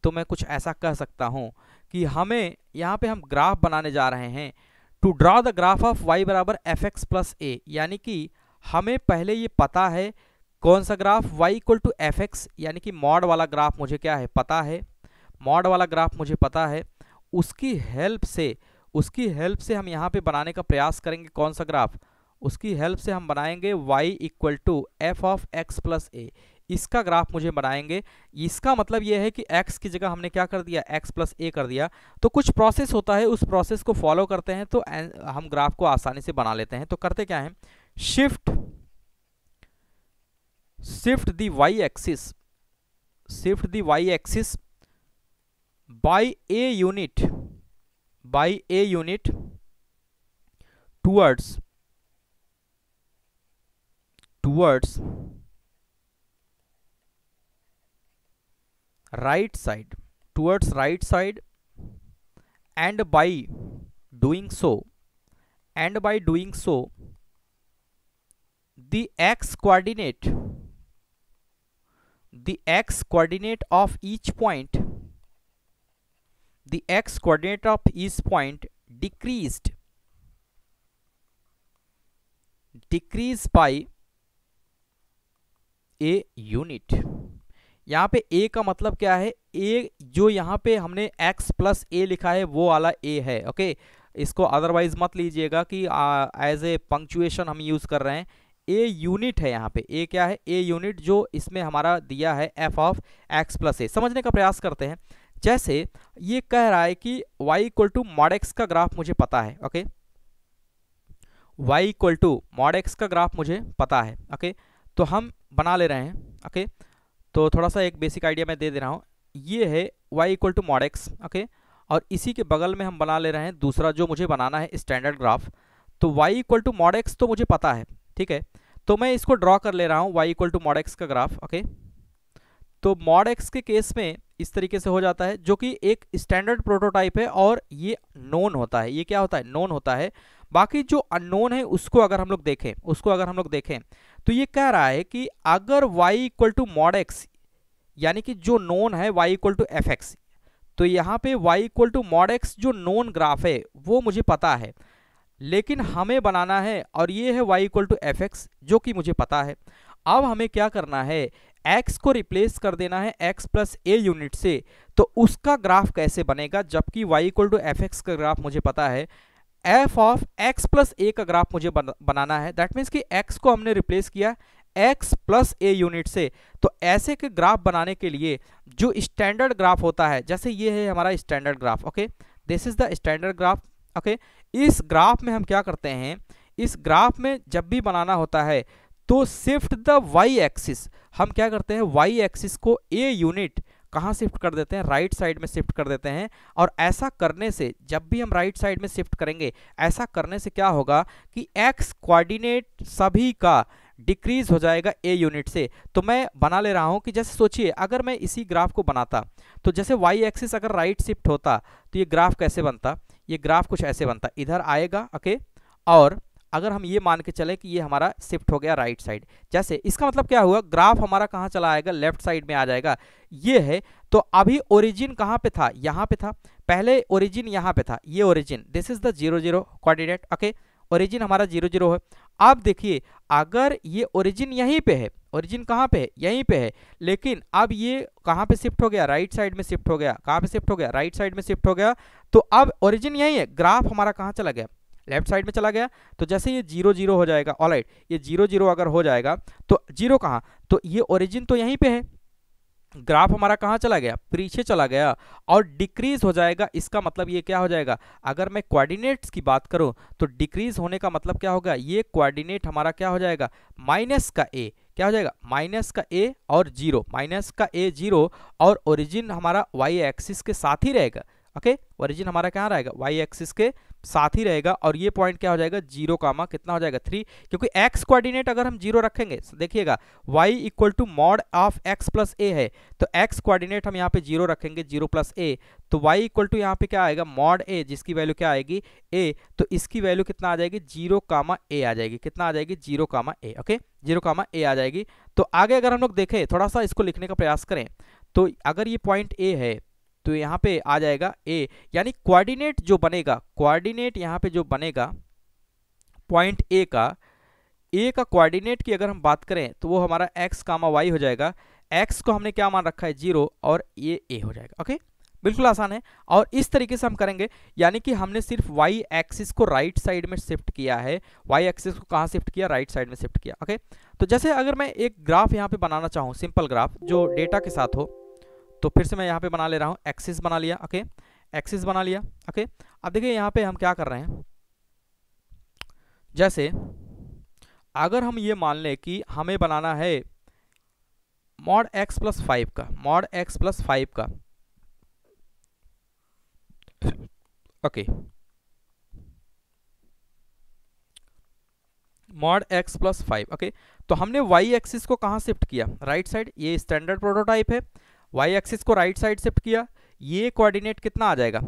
तो मैं कुछ ऐसा कह सकता हूं कि हमें यहाँ पे हम ग्राफ बनाने जा रहे हैं, to draw the graph of y बराबर एफ एक्स प्लस ए, यानी कि हमें पहले ये पता है कौन सा graph, y equal to f x, यानी कि मॉड वाला ग्राफ मुझे क्या है, पता है, मॉड वाला ग्राफ मुझे पता है। उसकी हेल्प से हम यहाँ पे बनाने का प्रयास करेंगे कौन सा ग्राफ, उसकी हेल्प से हम बनाएंगे y equal to f of x plus a, इसका ग्राफ मुझे बनाएंगे। इसका मतलब यह है कि x की जगह हमने क्या कर दिया, x प्लस ए कर दिया। तो कुछ प्रोसेस होता है, उस प्रोसेस को फॉलो करते हैं तो हम ग्राफ को आसानी से बना लेते हैं। तो करते क्या है, shift the y axis by a unit towards right side, towards right side, and by doing so, and by doing so, the x coordinate, the x coordinate of each point, the x coordinate of each point decreased, decrease by a unit. यहाँ पे a का मतलब क्या है, a जो यहाँ पे हमने x प्लस ए लिखा है वो वाला a है, ओके। इसको अदरवाइज मत लीजिएगा कि एज ए पंक्चुएशन हम यूज कर रहे हैं। a यूनिट है यहाँ पे, a क्या है, a यूनिट जो इसमें हमारा दिया है f ऑफ x प्लस ए। समझने का प्रयास करते हैं। जैसे ये कह रहा है कि y equal to mod x का ग्राफ मुझे पता है, okay. y equal to mod x का ग्राफ मुझे पता है, ओके। तो हम बना ले रहे हैं, ओके। तो थोड़ा सा एक बेसिक आइडिया मैं दे दे रहा हूँ। ये है y equal to mod x, okay. और इसी के बगल में हम बना ले रहे हैं दूसरा जो मुझे बनाना है स्टैंडर्ड ग्राफ। तो y equal to mod x तो मुझे पता है, ठीक है। तो मैं इसको ड्रॉ कर ले रहा हूँ y equal to mod x का ग्राफ, ओके। तो मॉड एक्स के केस में इस तरीके से हो जाता है, जो कि एक स्टैंडर्ड प्रोटोटाइप है और ये नोन होता है। ये क्या होता है, नोन होता है। बाकी जो अननोन है उसको अगर हम लोग देखें, तो ये कह रहा है कि अगर y equal to mod x, यानी कि जो नोन है y equal to f x, तो यहाँ पे y equal to mod x जो नोन ग्राफ है वो मुझे पता है, लेकिन हमें बनाना है, और ये है y equal to f x जो कि मुझे पता है। अब हमें क्या करना है, x को रिप्लेस कर देना है x प्लस ए यूनिट से। तो उसका ग्राफ कैसे बनेगा, जबकि y equal to f x का ग्राफ मुझे पता है, f of x plus a का ग्राफ मुझे बनाना है। दैट मीन्स कि x को हमने रिप्लेस किया x प्लस ए यूनिट से। तो ऐसे के ग्राफ बनाने के लिए जो स्टैंडर्ड ग्राफ होता है, जैसे ये है हमारा standard graph, okay, this is the standard graph, okay. इस ग्राफ में हम क्या करते हैं, इस ग्राफ में जब भी बनाना होता है तो शिफ्ट द वाई एक्सिस, हम क्या करते हैं, वाई एक्सिस को ए यूनिट कहाँ शिफ्ट कर देते हैं, राइट साइड में शिफ्ट कर देते हैं। और ऐसा करने से, जब भी हम राइट साइड में शिफ्ट करेंगे, ऐसा करने से क्या होगा कि एक्स कोऑर्डिनेट सभी का डिक्रीज हो जाएगा ए यूनिट से। तो मैं बना ले रहा हूं कि जैसे सोचिए अगर मैं इसी ग्राफ को बनाता, तो जैसे वाई एक्सिस अगर राइट शिफ्ट होता तो ये ग्राफ कैसे बनता, ये ग्राफ कुछ ऐसे बनता, इधर आएगा, ओके। और अगर हम ये मान के चले कि ये हमारा शिफ्ट हो गया राइट साइड, जैसे इसका मतलब क्या हुआ, ग्राफ हमारा कहाँ चला आएगा, लेफ्ट साइड में आ जाएगा। ये है, तो अभी ओरिजिन कहाँ पे था, यहाँ पे था, पहले ओरिजिन यहाँ पे था, ये origin, this is the 0 0 coordinate, okay. Origin हमारा 0 0 है। अब देखिए अगर ये ओरिजिन यहीं पे है, ओरिजिन कहाँ पे है, यहीं पे है, लेकिन अब ये कहाँ पे शिफ्ट हो गया, राइट साइड में शिफ्ट हो गया, कहाँ पे शिफ्ट हो गया, राइट साइड में शिफ्ट हो गया। तो अब ओरिजिन यहीं है, ग्राफ हमारा कहाँ चला गया, लेफ्ट साइड में चला गया। तो जैसे ये 0 0 हो जाएगा, ऑलराइट, ये 0 0 अगर हो जाएगा तो 0 कहाँ, तो ये ओरिजिन तो यहीं पे है, ग्राफ हमारा कहाँ चला गया, पीछे चला गया और डिक्रीज हो जाएगा। इसका मतलब ये क्या हो जाएगा, अगर मैं कोऑर्डिनेट्स की बात करूं तो डिक्रीज होने का मतलब क्या होगा, ये कोऑर्डिनेट हमारा क्या हो जाएगा, माइनस का ए, क्या हो जाएगा, माइनस का ए और 0, माइनस का ए 0, और ओरिजिन हमारा वाई एक्सिस के साथ ही रहेगा, ओके। ओरिजिन हमारा क्या रहेगा, वाई एक्सिस के साथ ही रहेगा। और ये पॉइंट क्या हो जाएगा, 0 कामा कितना हो जाएगा 3, क्योंकि x कोऑर्डिनेट अगर हम 0 रखेंगे, देखिएगा y equal to mod of x plus a है, तो x कोऑर्डिनेट हम यहाँ पे 0 रखेंगे, 0 प्लस ए, तो y इक्वल टू यहाँ पे क्या आएगा, मॉड a, जिसकी वैल्यू क्या आएगी a, तो इसकी वैल्यू कितना आ जाएगी, 0 कामा a आ जाएगी, कितना आ जाएगी, 0 कामा a, ओके, 0 कामा a आ जाएगी। तो आगे अगर हम लोग देखें, थोड़ा सा इसको लिखने का प्रयास करें, तो अगर ये पॉइंट a है तो यहाँ पे आ जाएगा a, यानी कोऑर्डिनेट जो बनेगा, कोऑर्डिनेट यहाँ पे जो बनेगा पॉइंट a का कोऑर्डिनेट की अगर हम बात करें तो वो हमारा x कामा y हो जाएगा। x को हमने क्या मान रखा है, 0, और ये a हो जाएगा, ओके। बिल्कुल आसान है। और इस तरीके से हम करेंगे, यानी कि हमने सिर्फ y एक्सिस को राइट साइड में शिफ्ट किया है, y एक्सिस को कहाँ शिफ्ट किया, राइट साइड में शिफ्ट किया, ओके। तो जैसे अगर मैं एक ग्राफ यहाँ पे बनाना चाहूँ, सिंपल ग्राफ जो डेटा के साथ हो, तो फिर से मैं यहाँ पे बना ले रहा हूँ, एक्सिस बना लिया, ओके, एक्सिस बना लिया, ओके। अब देखिए यहाँ पे हम क्या कर रहे हैं, जैसे अगर हम ये मान लें कि हमें बनाना है मॉड x प्लस 5 का, मॉड x प्लस 5 का, okay, mod x plus 5, okay. तो हमने y एक्सिस को कहाँ शिफ्ट किया, राइट साइड, ये स्टैंडर्ड प्रोटोटाइप है। वाई एक्सिस को राइट साइड शिफ्ट किया, ये कोऑर्डिनेट कितना आ जाएगा,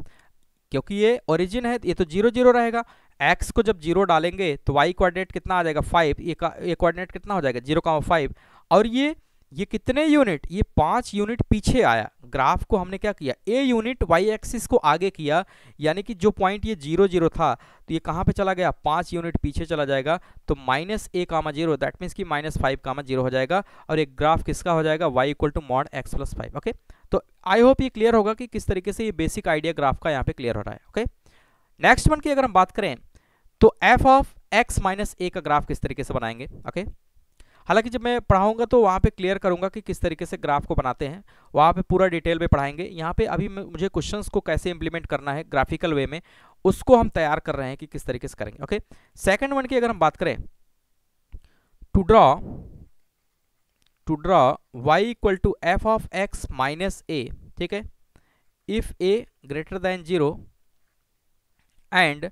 क्योंकि ये ओरिजिन है ये तो 0 0 रहेगा, एक्स को जब 0 डालेंगे तो वाई कोऑर्डिनेट कितना आ जाएगा 5, ये कोऑर्डिनेट कितना हो जाएगा 0,5, और ये कितने यूनिट, ये 5 यूनिट पीछे आया। ग्राफ को हमने क्या किया, ए यूनिट वाई एक्सिस को आगे किया, यानी कि जो पॉइंट ये 0 0 था तो ये कहाँ पे चला गया, 5 यूनिट पीछे चला जाएगा, तो -a,0 दैट मीन्स कि -5,0 हो जाएगा, और एक ग्राफ किसका हो जाएगा, y = mod x + 5। ओके, तो आई होप ये क्लियर होगा कि किस तरीके से ये बेसिक आइडिया ग्राफ का यहाँ पे क्लियर हो रहा है। ओके, नेक्स्ट वन की अगर हम बात करें तो f ऑफ x - a का ग्राफ किस तरीके से बनाएंगे। ओके, हालांकि जब मैं पढ़ाऊंगा तो वहाँ पे क्लियर करूंगा कि किस तरीके से ग्राफ को बनाते हैं, वहाँ पे पूरा डिटेल में पढ़ाएंगे। यहाँ पे अभी मुझे क्वेश्चंस को कैसे इंप्लीमेंट करना है ग्राफिकल वे में, उसको हम तैयार कर रहे हैं कि किस तरीके से करेंगे। ओके, सेकंड वन की अगर हम बात करें, to draw y = f of x - a, ठीक है, if a > 0 and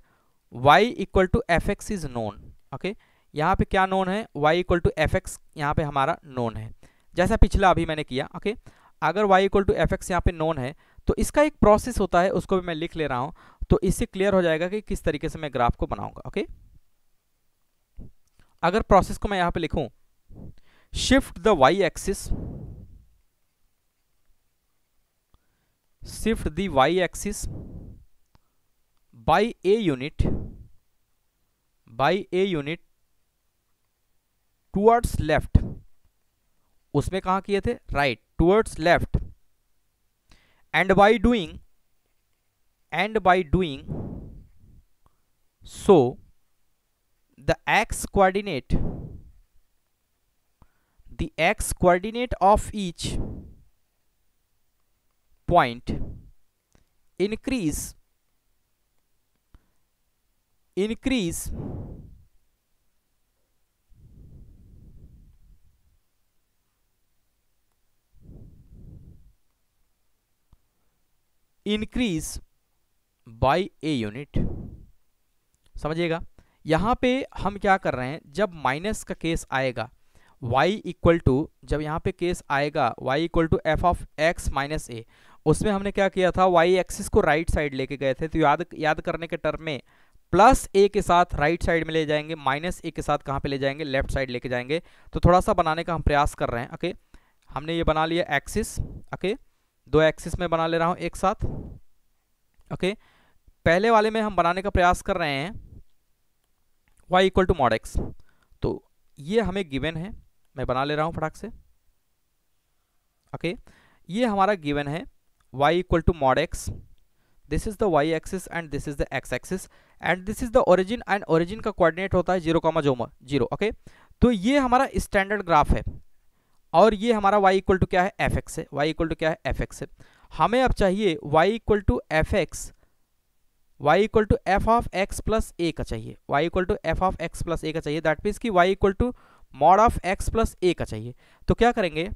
y = fx is known. Okay, यहाँ पे क्या नोन है, y = fx यहाँ पे हमारा नोन है, जैसा पिछला अभी मैंने किया। ओके, अगर y = fx यहाँ पे नोन है तो इसका एक प्रोसेस होता है, उसको भी मैं लिख ले रहा हूँ, तो इससे क्लियर हो जाएगा कि किस तरीके से मैं ग्राफ को बनाऊंगा। ओके, अगर प्रोसेस को मैं यहाँ पे लिखूं, shift the y axis, shift the y axis by a unit towards left, उसमें कहां किए थे, right, towards left, and by doing so the x coordinate of each point increase by a unit. समझिएगा, यहां पे हम क्या कर रहे हैं, जब माइनस का केस आएगा जब यहाँ पे केस आएगा y = f of x - a, उसमें हमने क्या किया था, y एक्सिस को राइट साइड लेके गए थे, तो याद करने के टर्म में +a के साथ राइट साइड में ले जाएंगे, -a के साथ कहाँ पे ले जाएंगे, लेफ्ट साइड लेके जाएंगे। तो थोड़ा सा बनाने का हम प्रयास कर रहे हैं। ओके, हमने ये बना लिया एक्सिस। ओके, 2 एक्सिस में बना ले रहा हूँ एक साथ। ओके, पहले वाले में हम बनाने का प्रयास कर रहे हैं y = mod x, तो ये हमें गिवन है, मैं बना ले रहा हूँ फटाक से। ओके, ये हमारा गिवन है y = mod x, this is the y axis and this is the x axis, and this is the origin, and origin का कोऑर्डिनेट होता है 0,0। ओके, तो ये हमारा स्टैंडर्ड ग्राफ है, और ये हमारा y = क्या है, fx है, y = क्या है, fx है। हमें अब चाहिए y = fx, y = f of x + a का चाहिए, y = f of x + a का चाहिए, दैट मीन्स कि y = mod of x + a का चाहिए। तो क्या करेंगे,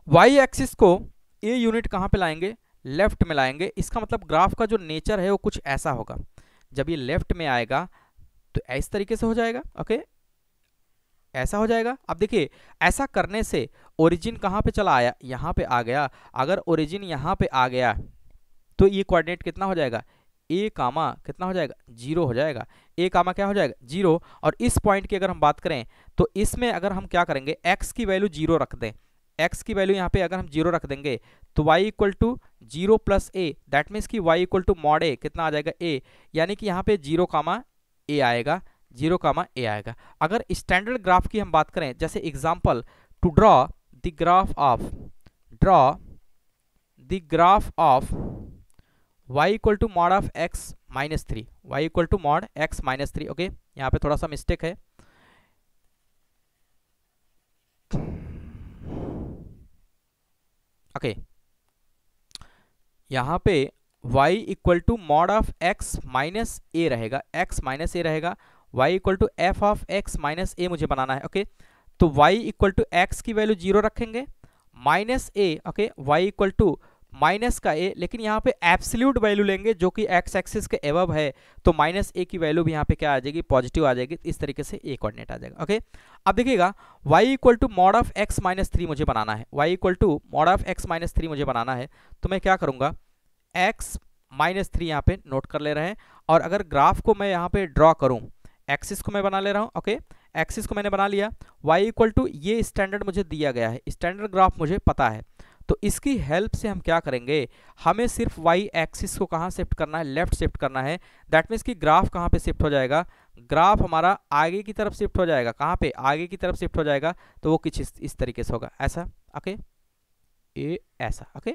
y एक्सिस को a यूनिट कहाँ पे लाएंगे, लेफ्ट में लाएंगे। इसका मतलब ग्राफ का जो नेचर है वो कुछ ऐसा होगा, जब ये लेफ्ट में आएगा तो इस तरीके से हो जाएगा। ओके, ऐसा हो जाएगा। अब देखिए, ऐसा करने से ओरिजिन कहाँ पे चला आया, यहाँ पे आ गया। अगर ओरिजिन यहाँ पे आ गया तो ये कोऑर्डिनेट कितना हो जाएगा, a कामा कितना हो जाएगा, 0 हो जाएगा, a कामा क्या हो जाएगा, 0। और इस पॉइंट की अगर हम बात करें तो इसमें अगर हम क्या करेंगे, x की वैल्यू 0 रख दें, x की वैल्यू यहाँ पे अगर हम 0 रख देंगे तो y = 0 + a, दैट मीन्स कि y = mod a कितना आ जाएगा, a, यानी कि यहाँ पे 0, a आएगा, 0, a आएगा। अगर स्टैंडर्ड ग्राफ की हम बात करें, जैसे example, to draw the graph of y = mod of x - 3, y = mod x - 3। Okay, यहाँ पे थोड़ा सा मिस्टेक है। ओके, यहाँ पे y = mod of x - a रहेगा, x - a रहेगा, y = f of x - a मुझे बनाना है। ओके, तो y = x की वैल्यू 0 रखेंगे, -a। ओके, y = माइनस का ए, लेकिन यहाँ पे एब्सोल्यूट वैल्यू लेंगे जो कि एक्स एक्सिस के एबव है, तो माइनस ए की वैल्यू भी यहाँ पे क्या आ जाएगी, पॉजिटिव आ जाएगी। इस तरीके से ए कोऑर्डिनेट आ जाएगा। ओके, अब देखिएगा y equal to mod of x minus 3 मुझे बनाना है, y equal to mod of x minus 3 मुझे बनाना है, तो मैं क्या करूँगा, x माइनस 3 यहाँ पे नोट कर ले रहे हैं। और अगर ग्राफ को मैं यहाँ पे ड्रॉ करूँ, एक्सिस को मैं बना ले रहा हूँ। ओके, एक्सिस को मैंने बना लिया, y इक्वल टू ये स्टैंडर्ड मुझे दिया गया है, स्टैंडर्ड ग्राफ मुझे पता है, तो इसकी हेल्प से हम क्या करेंगे, हमें सिर्फ y एक्सिस को कहाँ शिफ्ट करना है, लेफ्ट शिफ्ट करना है। दैट मीन्स कि ग्राफ कहाँ पे शिफ्ट हो जाएगा, ग्राफ हमारा आगे की तरफ शिफ्ट हो जाएगा। कहाँ पे, आगे की तरफ शिफ्ट हो जाएगा, तो वो कुछ इस तरीके से होगा, ऐसा। ओके, ये ऐसा। ओके,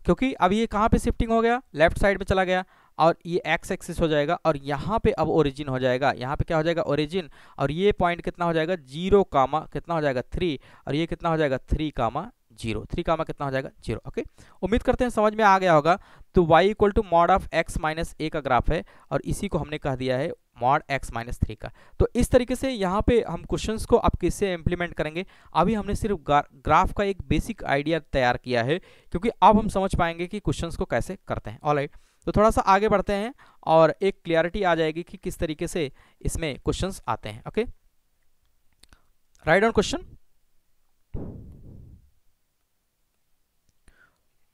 क्योंकि अब ये कहाँ पे शिफ्टिंग हो गया, लेफ्ट साइड में चला गया, और ये एक्स एक्सिस हो जाएगा, और यहाँ पे अब ओरिजिन हो जाएगा, यहाँ पे क्या हो जाएगा, ओरिजिन, और ये पॉइंट कितना हो जाएगा, 0 कामा कितना हो जाएगा 3, और ये कितना हो जाएगा 3 कामा 0, 3 कामा कितना हो जाएगा 0। ओके, उम्मीद करते हैं समझ में आ गया होगा। तो y equal to mod of x minus a का ग्राफ है, और इसी को हमने कह दिया है मॉड x माइनस 3 का। तो इस तरीके से यहाँ पे हम क्वेश्चंस को अब किससे इम्प्लीमेंट करेंगे, अभी हमने सिर्फ ग्राफ का एक बेसिक आइडिया तैयार किया है, क्योंकि अब हम समझ पाएंगे कि क्वेश्चंस को कैसे करते हैं। ऑलराइट, तो थोड़ा सा आगे बढ़ते हैं और एक क्लियरिटी आ जाएगी कि किस तरीके से इसमें क्वेश्चंस आते हैं। Okay, right on question,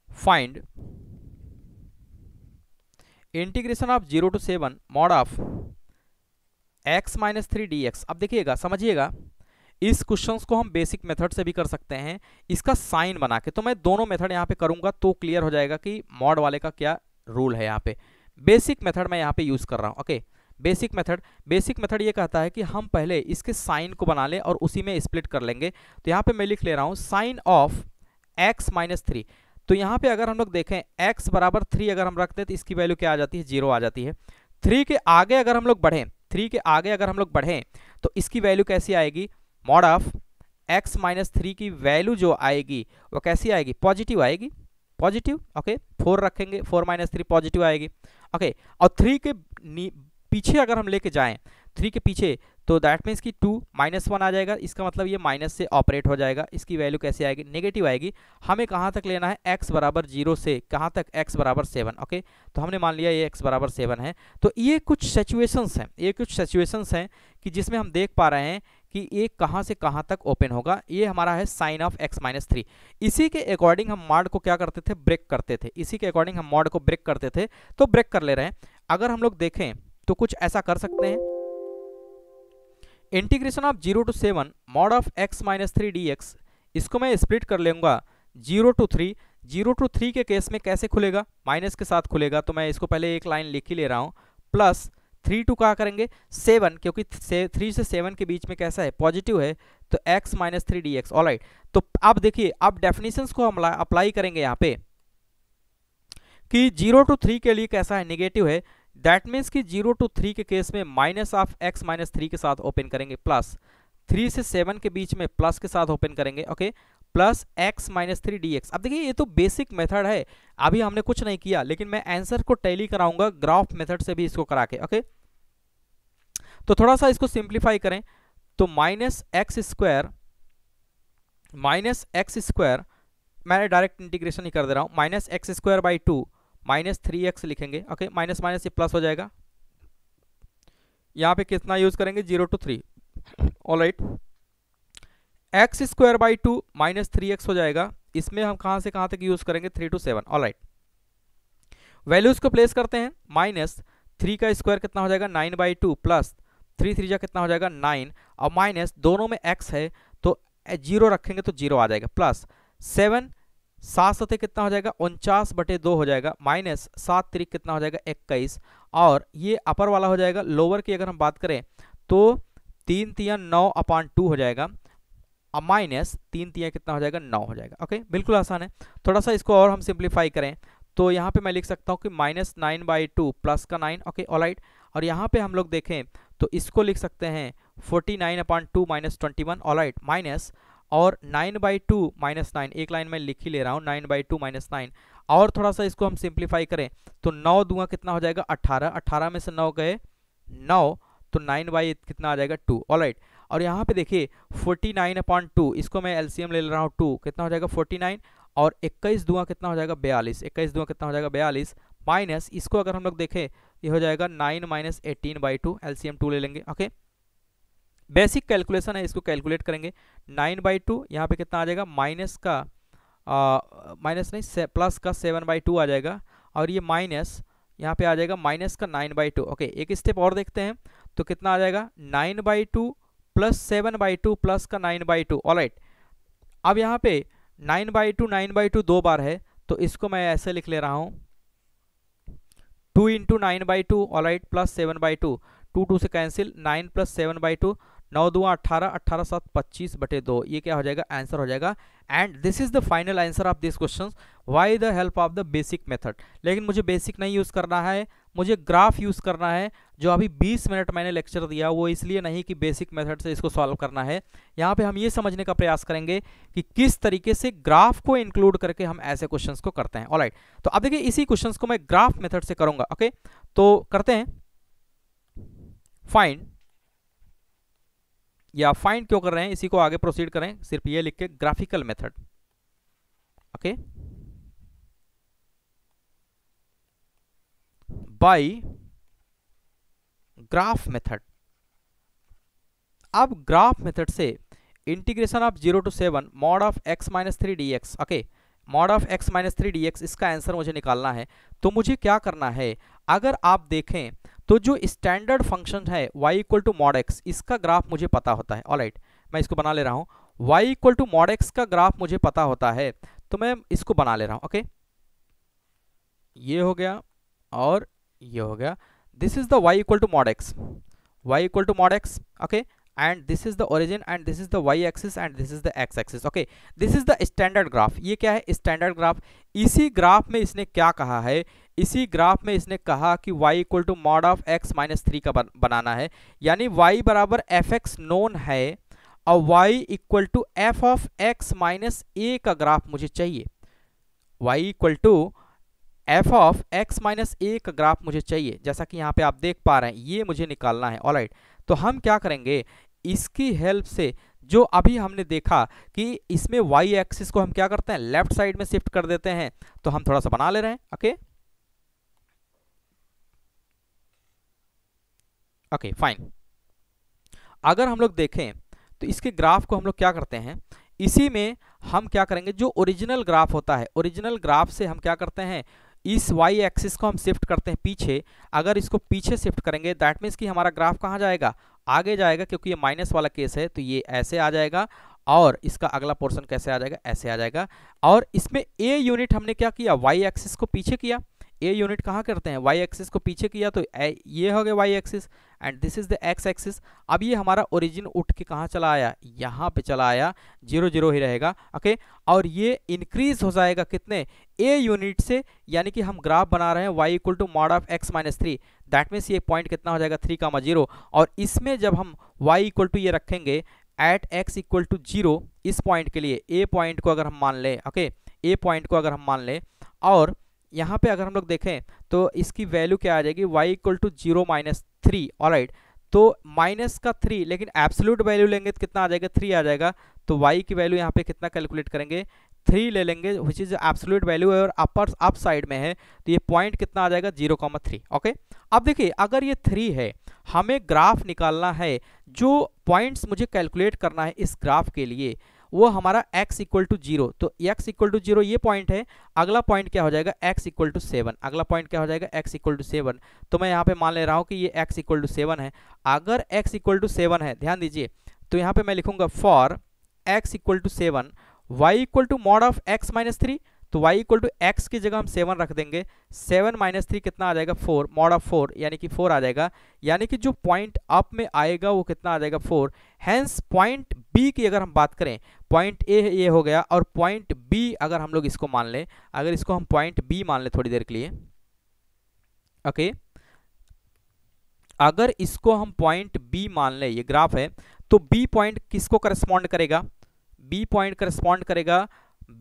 find integration of 0 to 7 mod of x minus 3 dx। अब देखिएगा, समझिएगा, इस क्वेश्चंस को हम बेसिक मेथड से भी कर सकते हैं, इसका साइन बना के। तो मैं दोनों मेथड यहाँ पे करूंगा तो क्लियर हो जाएगा कि मॉड वाले का क्या रूल है। यहाँ पे बेसिक मेथड मैं यहाँ पे यूज कर रहा हूँ। ओके, बेसिक मेथड ये कहता है कि हम पहले इसके साइन को बना लें और उसी में स्प्लिट कर लेंगे। तो यहाँ पे मैं लिख ले रहा हूँ साइन ऑफ x माइनस 3। तो यहाँ पे अगर हम लोग देखें x बराबर 3 अगर हम रखते हैं तो इसकी वैल्यू क्या आ जाती है, 0 आ जाती है। 3 के आगे अगर हम लोग बढ़ें, तो इसकी वैल्यू कैसी आएगी, मॉड ऑफ x माइनस 3 की वैल्यू जो आएगी वो कैसी आएगी, पॉजिटिव आएगी, पॉजिटिव। ओके, 4 रखेंगे, 4 माइनस 3 पॉजिटिव आएगी। ओके, और 3 के पीछे अगर हम लेके जाएं, 3 के पीछे, तो दैट मीन्स कि 2 माइनस 1 आ जाएगा, इसका मतलब ये माइनस से ऑपरेट हो जाएगा, इसकी वैल्यू कैसे आएगी, नेगेटिव आएगी। हमें कहाँ तक लेना है, x बराबर 0 से कहाँ तक, x बराबर 7। ओके, तो हमने मान लिया ये x बराबर 7 है। तो ये कुछ सिचुएशंस हैं कि जिसमें हम देख पा रहे हैं कि ये कहाँ से कहाँ तक ओपन होगा। ये हमारा है साइन ऑफ x माइनस 3। इसी के अकॉर्डिंग हम मॉड को क्या करते थे, ब्रेक करते थे, इसी के अकॉर्डिंग हम मॉड को ब्रेक करते थे, तो ब्रेक कर ले रहे हैं। अगर हम लोग देखें तो कुछ ऐसा कर सकते हैं, integration of 0 to 7 mod of x minus 3 dx, इसको मैं स्प्लिट कर लूंगा 0 to 3। 0 to 3 के केस में कैसे खुलेगा, माइनस के साथ खुलेगा, तो मैं इसको पहले एक लाइन लिख ही ले रहा हूँ, प्लस 3 to क्या करेंगे 7, क्योंकि 3 से 7 के बीच में कैसा है, पॉजिटिव है, तो x माइनस 3 dx। ऑलराइट, तो अब देखिए, अब डेफिनेशंस को हम अप्लाई करेंगे यहाँ पे कि 0 to 3 के लिए कैसा है, नेगेटिव है। दैट मीन्स कि 0 to 3 के केस में माइनस ऑफ x माइनस 3 के साथ ओपन करेंगे, प्लस 3 से 7 के बीच में प्लस के साथ ओपन करेंगे। Okay, plus x minus 3 dx। अब देखिए, ये तो बेसिक मेथड है, अभी हमने कुछ नहीं किया, लेकिन मैं आंसर को टैली कराऊंगा ग्राफ मेथड से भी इसको करा के। ओके, तो थोड़ा सा इसको सिंप्लीफाई करें, तो माइनस एक्स स्क्वायर मैंने डायरेक्ट इंटीग्रेशन ही कर दे रहा हूँ, minus x square by 2 minus 3x लिखेंगे। ओके, माइनस माइनस ये प्लस हो जाएगा, यहाँ पे कितना यूज करेंगे, 0 to 3। Alright, x square by 2 minus 3x हो जाएगा, इसमें हम कहाँ से कहाँ तक यूज करेंगे, 3 to 7। ऑलराइट, वैल्यूज को प्लेस करते हैं, माइनस 3 का स्क्वायर कितना हो जाएगा, 9 बाई 2, प्लस 3 3 जा कितना हो जाएगा 9, और माइनस दोनों में x है तो 0 रखेंगे तो 0 आ जाएगा, प्लस 7 7 सते कितना हो जाएगा, 49/2 हो जाएगा, माइनस 7 3 कितना हो जाएगा 21, और ये अपर वाला हो जाएगा। लोअर की अगर हम बात करें तो 3 3 9/2 हो जाएगा, और माइनस 3 3 कितना हो जाएगा, 9 हो जाएगा। ओके, बिल्कुल आसान है। थोड़ा सा इसको और हम सिंप्लीफाई करें तो यहाँ पे मैं लिख सकता हूँ कि माइनस 9/2 प्लस का 9। ओके, ऑलराइट, और यहाँ पे हम लोग देखें तो इसको लिख सकते हैं 49/2 माइनस 21। ऑलराइट, माइनस और 9/2 माइनस 9, एक लाइन में लिख ही ले रहा हूँ, 9/2 माइनस 9, और थोड़ा सा इसको हम सिंप्लीफाई करें तो 9 दूंगा कितना हो जाएगा 18, 18 में से 9 गए 9, तो 9/8 कितना आ जाएगा 2। ऑलराइट, और यहाँ पे देखिए 49/2, इसको मैं एलसीएम ले रहा हूँ 2, कितना हो जाएगा 49, और 21 दूना कितना हो जाएगा 42, 21 दूना कितना हो जाएगा 42, माइनस इसको अगर हम लोग देखें ये हो जाएगा 9 माइनस 18/2, एलसीएम 2 ले लेंगे। ओके, बेसिक कैलकुलेशन है, इसको कैलकुलेट करेंगे। 9/2 यहाँ पे कितना आ जाएगा, माइनस का माइनस नहीं प्लस का 7/2 आ जाएगा, और ये माइनस यहाँ पे आ जाएगा माइनस का 9/2। ओके, एक स्टेप और देखते हैं तो कितना आ जाएगा 9/2 प्लस 7/2 प्लस का 9/2। ऑलराइट, अब यहाँ पे 9/2 दो बार है, तो इसको मैं ऐसे लिख ले रहा हूँ 2 इंटू 9/2, ऑलराइट, प्लस 7/2, 2 से कैंसिल, 9 प्लस 7/2, 9 दूआ 18, 18 7 25/2, ये क्या हो जाएगा, आंसर हो जाएगा। And this is the final answer of this question why the help of the basic method. लेकिन मुझे बेसिक नहीं यूज़ करना है, मुझे ग्राफ यूज़ करना है। जो अभी 20 मिनट मैंने लेक्चर दिया वो इसलिए नहीं कि बेसिक मेथड से इसको सॉल्व करना है। यहाँ पे हम ये समझने का प्रयास करेंगे कि किस तरीके से ग्राफ को इंक्लूड करके हम ऐसे क्वेश्चंस को करते हैं। ऑलराइट, तो अब देखिए इसी क्वेश्चंस को मैं ग्राफ मेथड से करूंगा। ओके, तो करते हैं फाइंड, या फाइंड क्यों कर रहे हैं, इसी को आगे प्रोसीड करें, सिर्फ ये लिख के graphical method. Okay, by graph method. अब ग्राफ मेथड से integration of 0 to 7 mod of x minus 3 dx। Okay, mod of x minus 3 dx, इसका आंसर मुझे निकालना है। तो मुझे क्या करना है, अगर आप देखें तो जो स्टैंडर्ड फंक्शन है y equal to mod x, इसका ग्राफ मुझे पता होता है। ऑलराइट, मैं इसको बना ले रहा हूँ, y equal to mod x का ग्राफ मुझे पता होता है, तो मैं इसको बना ले रहा हूँ। ओके, ये हो गया और ये हो गया। This is the y equal to mod x, y equal to mod x। Okay, and this is the origin and this is the y axis and this is the x axis। okay, this is the standard graph। ये क्या है, standard graph. इसी graph में इसने क्या कहा है, इसी ग्राफ में इसने कहा कि y equal to mod of x minus 3 का बनाना है, यानी y बराबर एफ एक्स नोन है और y equal to f of x minus a का ग्राफ मुझे चाहिए। y equal to f of x minus a का ग्राफ मुझे चाहिए, जैसा कि यहाँ पे आप देख पा रहे हैं, ये मुझे निकालना है। ऑलराइट, तो हम क्या करेंगे, इसकी हेल्प से जो अभी हमने देखा कि इसमें y एक्सिस को हम क्या करते हैं, लेफ्ट साइड में शिफ्ट कर देते हैं, तो हम थोड़ा सा बना ले रहे हैं। Okay okay fine. अगर हम लोग देखें तो इसके ग्राफ को हम लोग क्या करते हैं, इसी में हम क्या करेंगे, जो ओरिजिनल ग्राफ होता है, ओरिजिनल ग्राफ से हम क्या करते हैं, इस y एक्सिस को हम शिफ्ट करते हैं पीछे। अगर इसको पीछे शिफ्ट करेंगे दैट मीन्स कि हमारा ग्राफ कहाँ जाएगा, आगे जाएगा, क्योंकि ये माइनस वाला केस है, तो ये ऐसे आ जाएगा, और इसका अगला पोर्शन कैसे आ जाएगा, ऐसे आ जाएगा। और इसमें a यूनिट हमने क्या किया, y एक्सिस को पीछे किया। a यूनिट कहाँ करते हैं, y एक्सिस को पीछे किया, तो ये हो गया y axis and this is the x axis. अब ये हमारा ओरिजिन उठ के कहाँ चला आया, यहाँ पे चला आया, 0 0 ही रहेगा। ओके, और ये इंक्रीज हो जाएगा कितने, a यूनिट से, यानी कि हम ग्राफ बना रहे हैं y equal to mod of x minus 3, that means ये पॉइंट कितना हो जाएगा 3,0, और इसमें जब हम y इक्वल टू ये रखेंगे एट x इक्वल टू 0, इस पॉइंट के लिए a पॉइंट को अगर हम मान लें, ओके, a पॉइंट को अगर हम मान लें, और यहाँ पे अगर हम लोग देखें तो इसकी वैल्यू क्या आ जाएगी, y equal to 0 minus 3। Alright, तो माइनस का 3, लेकिन एब्सोल्यूट वैल्यू लेंगे तो कितना आ जाएगा, 3 आ जाएगा। तो y की वैल्यू यहाँ पे कितना कैलकुलेट करेंगे, 3 ले लेंगे, विच इज एब्सोल्यूट वैल्यू है और अपर अप साइड में है, तो ये पॉइंट कितना आ जाएगा 0,3। ओके, अब देखिए अगर ये 3 है, हमें ग्राफ निकालना है, जो पॉइंट्स मुझे कैलकुलेट करना है इस ग्राफ के लिए, वो हमारा x इक्वल टू 0, तो x इक्वल टू 0 ये पॉइंट है। अगला पॉइंट क्या हो जाएगा, x इक्वल टू 7, अगला पॉइंट क्या हो जाएगा, x इक्वल टू 7। तो मैं यहाँ पे मान ले रहा हूँ कि ये x इक्वल टू 7 है। अगर x इक्वल टू 7 है, ध्यान दीजिए, तो यहाँ पे मैं लिखूंगा for x equal to 7 y equal to mod of x minus 3, तो y इक्वल टू x की जगह हम 7 रख देंगे, 7 माइनस 3 कितना आ जाएगा 4, मॉड ऑफ 4 यानी कि 4 आ जाएगा, यानी कि जो पॉइंट अप में आएगा वो कितना आ जाएगा 4। हैंस पॉइंट b की अगर हम बात करें, पॉइंट a ये हो गया, और पॉइंट b अगर हम लोग इसको मान लें, अगर इसको हम पॉइंट b मान लें थोड़ी देर के लिए, ओके, अगर इसको हम पॉइंट b मान लें, ये ग्राफ है, तो b पॉइंट किसको करस्पॉन्ड करेगा, b पॉइंट करस्पॉन्ड करेगा,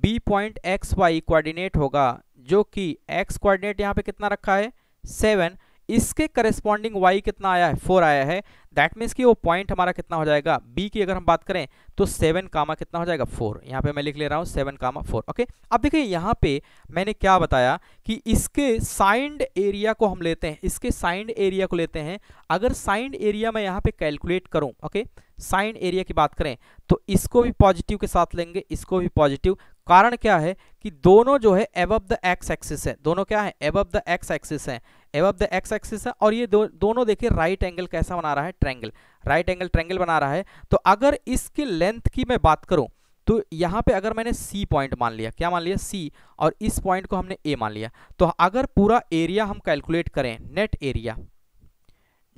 b point x y coordinate होगा, जो कि x कोऑर्डिनेट यहाँ पे कितना रखा है 7, इसके करस्पॉन्डिंग y कितना आया है, 4 आया है। दैट मीन्स कि वो पॉइंट हमारा कितना हो जाएगा, b की अगर हम बात करें तो 7 कामा कितना हो जाएगा, 4। यहाँ पे मैं लिख ले रहा हूँ 7 कामा 4। ओके, अब देखिए यहाँ पे मैंने क्या बताया कि इसके साइंड एरिया को हम लेते हैं, इसके साइंड एरिया को लेते हैं। अगर साइंड एरिया मैं यहाँ पे कैलकुलेट करूँ, ओके, साइंड एरिया की बात करें तो इसको भी पॉजिटिव के साथ लेंगे, इसको भी पॉजिटिव। कारण क्या है कि दोनों जो है अबव द एक्स एक्सिस है, दोनों क्या है, अबव द एक्स एक्सिस है, अबव द एक्स एक्सिस है। और ये दोनों देखिए राइट एंगल कैसा बना रहा है, ट्रायंगल, राइट एंगल ट्रायंगल बना रहा है। तो अगर इसकी लेंथ की मैं बात करूं तो यहाँ पे अगर मैंने सी पॉइंट मान लिया, क्या मान लिया, सी, और इस पॉइंट को हमने ए मान लिया, तो अगर पूरा एरिया हम कैलकुलेट करें, नेट एरिया,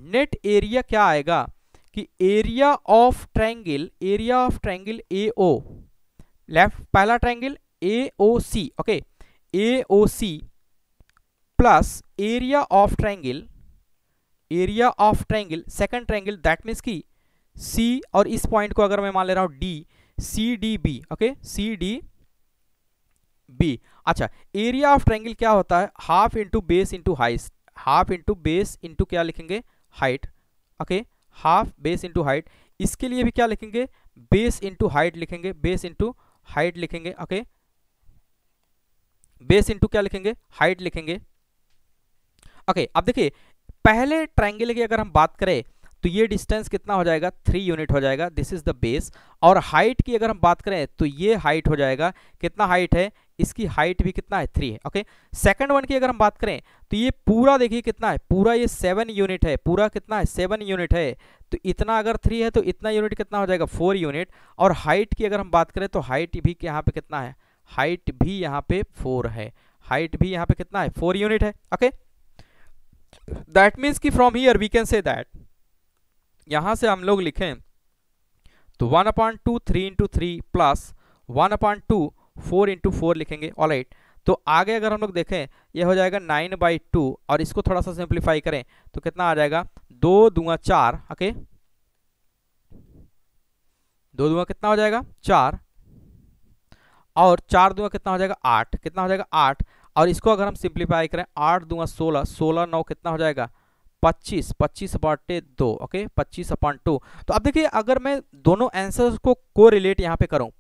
नेट एरिया क्या आएगा कि area of triangle AO, left पहला triangle AOC, okay, AOC plus area of triangle second triangle, that means की C, और इस पॉइंट को अगर मैं मान ले रहा हूं D, CDB, ओके, CDB। अच्छा, एरिया ऑफ ट्रायंगल क्या होता है, half into base into height, half into base into क्या लिखेंगे, height, okay, half base into height. इसके लिए भी क्या लिखेंगे, बेस इंटू हाइट लिखेंगे, बेस इंटू हाइट लिखेंगे, ओके, बेस इंटू क्या लिखेंगे, हाइट लिखेंगे। ओके, अब देखिए पहले ट्रायंगल की अगर हम बात करें तो ये डिस्टेंस कितना हो जाएगा, 3 यूनिट हो जाएगा, दिस इज द बेस। और हाइट की अगर हम बात करें तो ये हाइट हो जाएगा, कितना हाइट है, इसकी हाइट भी कितना है, 3 है। ओके, सेकंड वन की अगर हम बात करें तो ये पूरा देखिए कितना है, पूरा ये 7 यूनिट है, पूरा कितना है, 7 यूनिट है। तो इतना अगर 3 है तो इतना यूनिट कितना हो जाएगा, 4 यूनिट। और हाइट की अगर हम बात करें तो हाइट भी यहाँ पे कितना है, हाइट भी यहाँ पे 4 है, हाइट भी यहाँ पे कितना है, 4 यूनिट है। ओके, दैट मीन्स कि from here we can say that, यहां से हम लोग लिखें तो 1/2 3 इंटू 3 प्लस 1/2 4 इंटू 4 लिखेंगे। ऑलराइट, तो आगे अगर हम लोग देखें ये हो जाएगा 9/2, और इसको थोड़ा सा सिंप्लीफाई करें तो कितना आ जाएगा, 2 दूंगा 4, ओके, 2 दूंगा कितना हो जाएगा, 4, और 4 दूंगा कितना हो जाएगा, 8, कितना हो जाएगा, 8। और इसको अगर हम सिंप्लीफाई करें, 8 दूंगा 16, 16 9 कितना हो जाएगा, 25, 25/2, ओके, 25/2। तो अब देखिए अगर मैं दोनों आंसर्स को कोरिलेट यहाँ पे करूँ,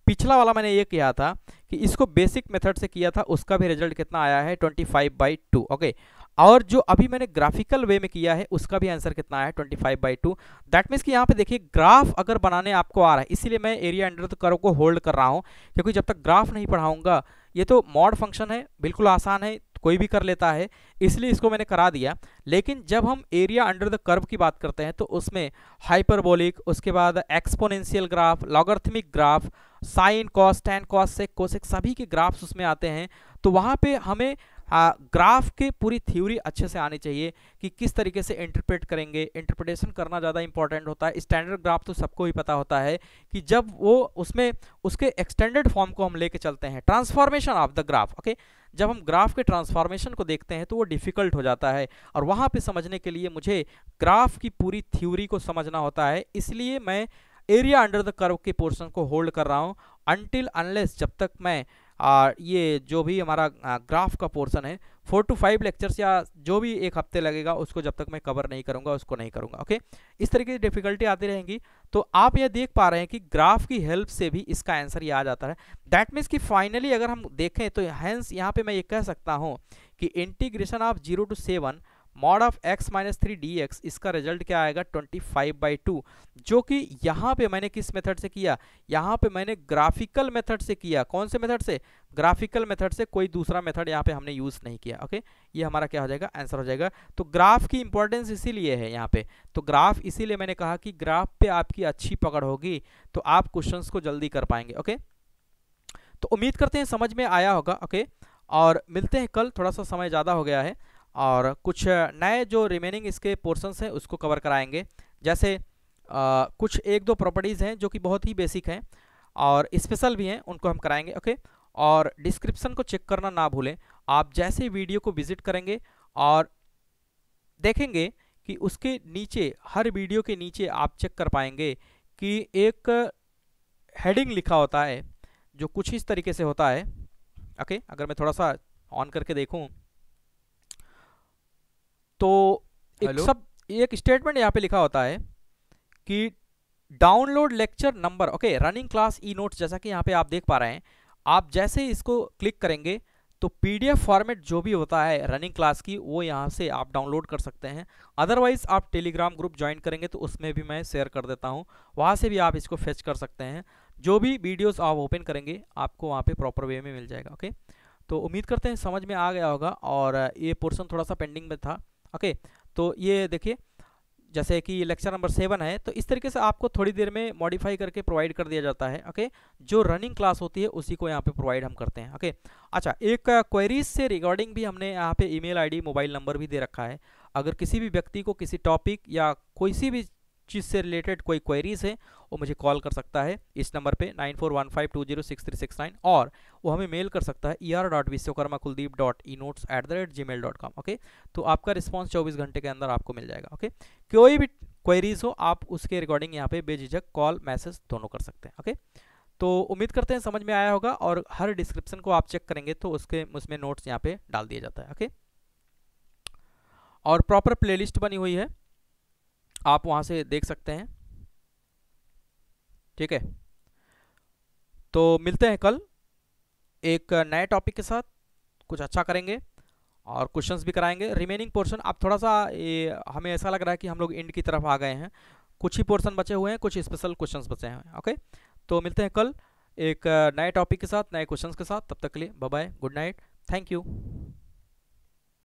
पिछला वाला मैंने ये किया था कि इसको बेसिक मेथड से किया था, उसका भी रिजल्ट कितना आया है, 25/2, ओके। और जो अभी मैंने ग्राफिकल वे में किया है उसका भी आंसर कितना आया है, 25/2। दैट मीन्स कि यहाँ पे देखिए ग्राफ अगर बनाने आपको आ रहा है, इसीलिए मैं एरिया अंडर द कर्व को होल्ड कर रहा हूँ, क्योंकि जब तक ग्राफ नहीं पढ़ाऊंगा, ये तो मॉड फंक्शन है, बिल्कुल आसान है, कोई भी कर लेता है, इसलिए इसको मैंने करा दिया। लेकिन जब हम एरिया अंडर द कर्व की बात करते हैं तो उसमें हाइपरबोलिक, उसके बाद exponential graph, logarithmic graph, sine cos, tan cos, sec cosec, सभी के ग्राफ्स उसमें आते हैं। तो वहाँ पे हमें ग्राफ के पूरी थ्योरी अच्छे से आनी चाहिए कि किस तरीके से इंटरप्रेट करेंगे, इंटरप्रिटेशन करना ज़्यादा इंपॉर्टेंट होता है। स्टैंडर्ड ग्राफ तो सबको ही पता होता है कि जब वो उसमें उसके एक्सटेंडेड फॉर्म को हम लेके चलते हैं, transformation of the graph, okay, जब हम ग्राफ के ट्रांसफॉर्मेशन को देखते हैं तो वो डिफिकल्ट हो जाता है, और वहाँ पे समझने के लिए मुझे ग्राफ की पूरी थ्योरी को समझना होता है। इसलिए मैं एरिया अंडर द कर्व के पोर्शन को होल्ड कर रहा हूँ अनटिल अनलेस, जब तक मैं ये जो भी हमारा ग्राफ का पोर्शन है 4 to 5 लेक्चर्स या जो भी एक हफ्ते लगेगा उसको जब तक मैं कवर नहीं करूंगा उसको नहीं करूंगा। ओके, इस तरीके की डिफिकल्टी आती रहेंगी। तो आप ये देख पा रहे हैं कि ग्राफ की हेल्प से भी इसका आंसर ये आ जाता है। दैट मीन्स कि फाइनली अगर हम देखें तो हैंस यहाँ पे मैं ये कह सकता हूँ कि integration of 0 to 7 mod of x - 3 dx, इसका रिजल्ट क्या आएगा, 25/2, जो कि यहाँ पे मैंने किस मेथड से किया, यहाँ पे मैंने ग्राफिकल मेथड से किया। कौन से मेथड से, ग्राफिकल मेथड से, कोई दूसरा मेथड यहाँ पे हमने यूज़ नहीं किया। ओके, ये हमारा क्या हो जाएगा, आंसर हो जाएगा। तो ग्राफ की इंपॉर्टेंस इसीलिए है यहाँ पे, तो ग्राफ इसीलिए मैंने कहा कि ग्राफ पे आपकी अच्छी पकड़ होगी तो आप क्वेश्चंस को जल्दी कर पाएंगे। ओके, तो उम्मीद करते हैं समझ में आया होगा। ओके, और मिलते हैं कल, थोड़ा सा समय ज़्यादा हो गया है और कुछ नए जो रिमेनिंग इसके पोर्शंस हैं उसको कवर कराएंगे। जैसे कुछ 1-2 प्रॉपर्टीज़ हैं जो कि बहुत ही बेसिक हैं और स्पेशल भी हैं, उनको हम कराएंगे। ओके, और डिस्क्रिप्शन को चेक करना ना भूलें। आप जैसे वीडियो को विजिट करेंगे और देखेंगे कि उसके नीचे, हर वीडियो के नीचे आप चेक कर पाएंगे कि एक हेडिंग लिखा होता है जो कुछ इस तरीके से होता है। ओके, अगर मैं थोड़ा सा ऑन करके देखूं तो हेलो। एक स्टेटमेंट यहाँ पे लिखा होता है कि download lecture number, okay, running class e notes, जैसा कि यहाँ पे आप देख पा रहे हैं। आप जैसे ही इसको क्लिक करेंगे तो पीडीएफ फॉर्मेट जो भी होता है रनिंग क्लास की वो यहाँ से आप डाउनलोड कर सकते हैं। अदरवाइज आप टेलीग्राम ग्रुप ज्वाइन करेंगे तो उसमें भी मैं शेयर कर देता हूँ, वहाँ से भी आप इसको फेच कर सकते हैं। जो भी वीडियोस आप ओपन करेंगे आपको वहाँ पे प्रॉपर वे में मिल जाएगा। ओके, तो उम्मीद करते हैं समझ में आ गया होगा। और ये पोर्शन थोड़ा सा पेंडिंग में था। ओके, तो ये देखिए जैसे कि लेक्चर नंबर 7 है, तो इस तरीके से आपको थोड़ी देर में मॉडिफाई करके प्रोवाइड कर दिया जाता है। ओके, जो रनिंग क्लास होती है उसी को यहाँ पे प्रोवाइड हम करते हैं। ओके, अच्छा, एक क्वेरीज से रिगार्डिंग भी हमने यहाँ पे ईमेल आईडी मोबाइल नंबर भी दे रखा है। अगर किसी भी व्यक्ति को किसी टॉपिक या कोई सी भी चीज़ से रिलेटेड कोई क्वेरीज है वो मुझे कॉल कर सकता है इस नंबर पे 9415206369, और वो हमें मेल कर सकता है er.vishwakarmakuldeep.enotes@gmail.com। ओके, तो आपका रिस्पांस 24 घंटे के अंदर आपको मिल जाएगा। ओके, कोई भी क्वेरीज हो आप उसके रिगार्डिंग यहाँ पे बेझिझक कॉल मैसेज दोनों कर सकते हैं। ओके, तो उम्मीद करते हैं समझ में आया होगा, और हर डिस्क्रिप्शन को आप चेक करेंगे तो उसमें नोट्स यहाँ पे डाल दिया जाता है। ओके, और प्रॉपर प्लेलिस्ट बनी हुई है, आप वहाँ से देख सकते हैं। ठीक है, तो मिलते हैं कल एक नए टॉपिक के साथ, कुछ अच्छा करेंगे और क्वेश्चंस भी कराएंगे। रिमेनिंग पोर्शन आप थोड़ा सा हमें ऐसा लग रहा है कि हम लोग एंड की तरफ आ गए हैं, कुछ ही पोर्शन बचे हुए हैं, कुछ स्पेशल क्वेश्चंस बचे हैं। ओके, तो मिलते हैं कल एक नए टॉपिक के साथ, नए क्वेश्चंस के साथ। तब तक के लिए bye bye, good night, thank you.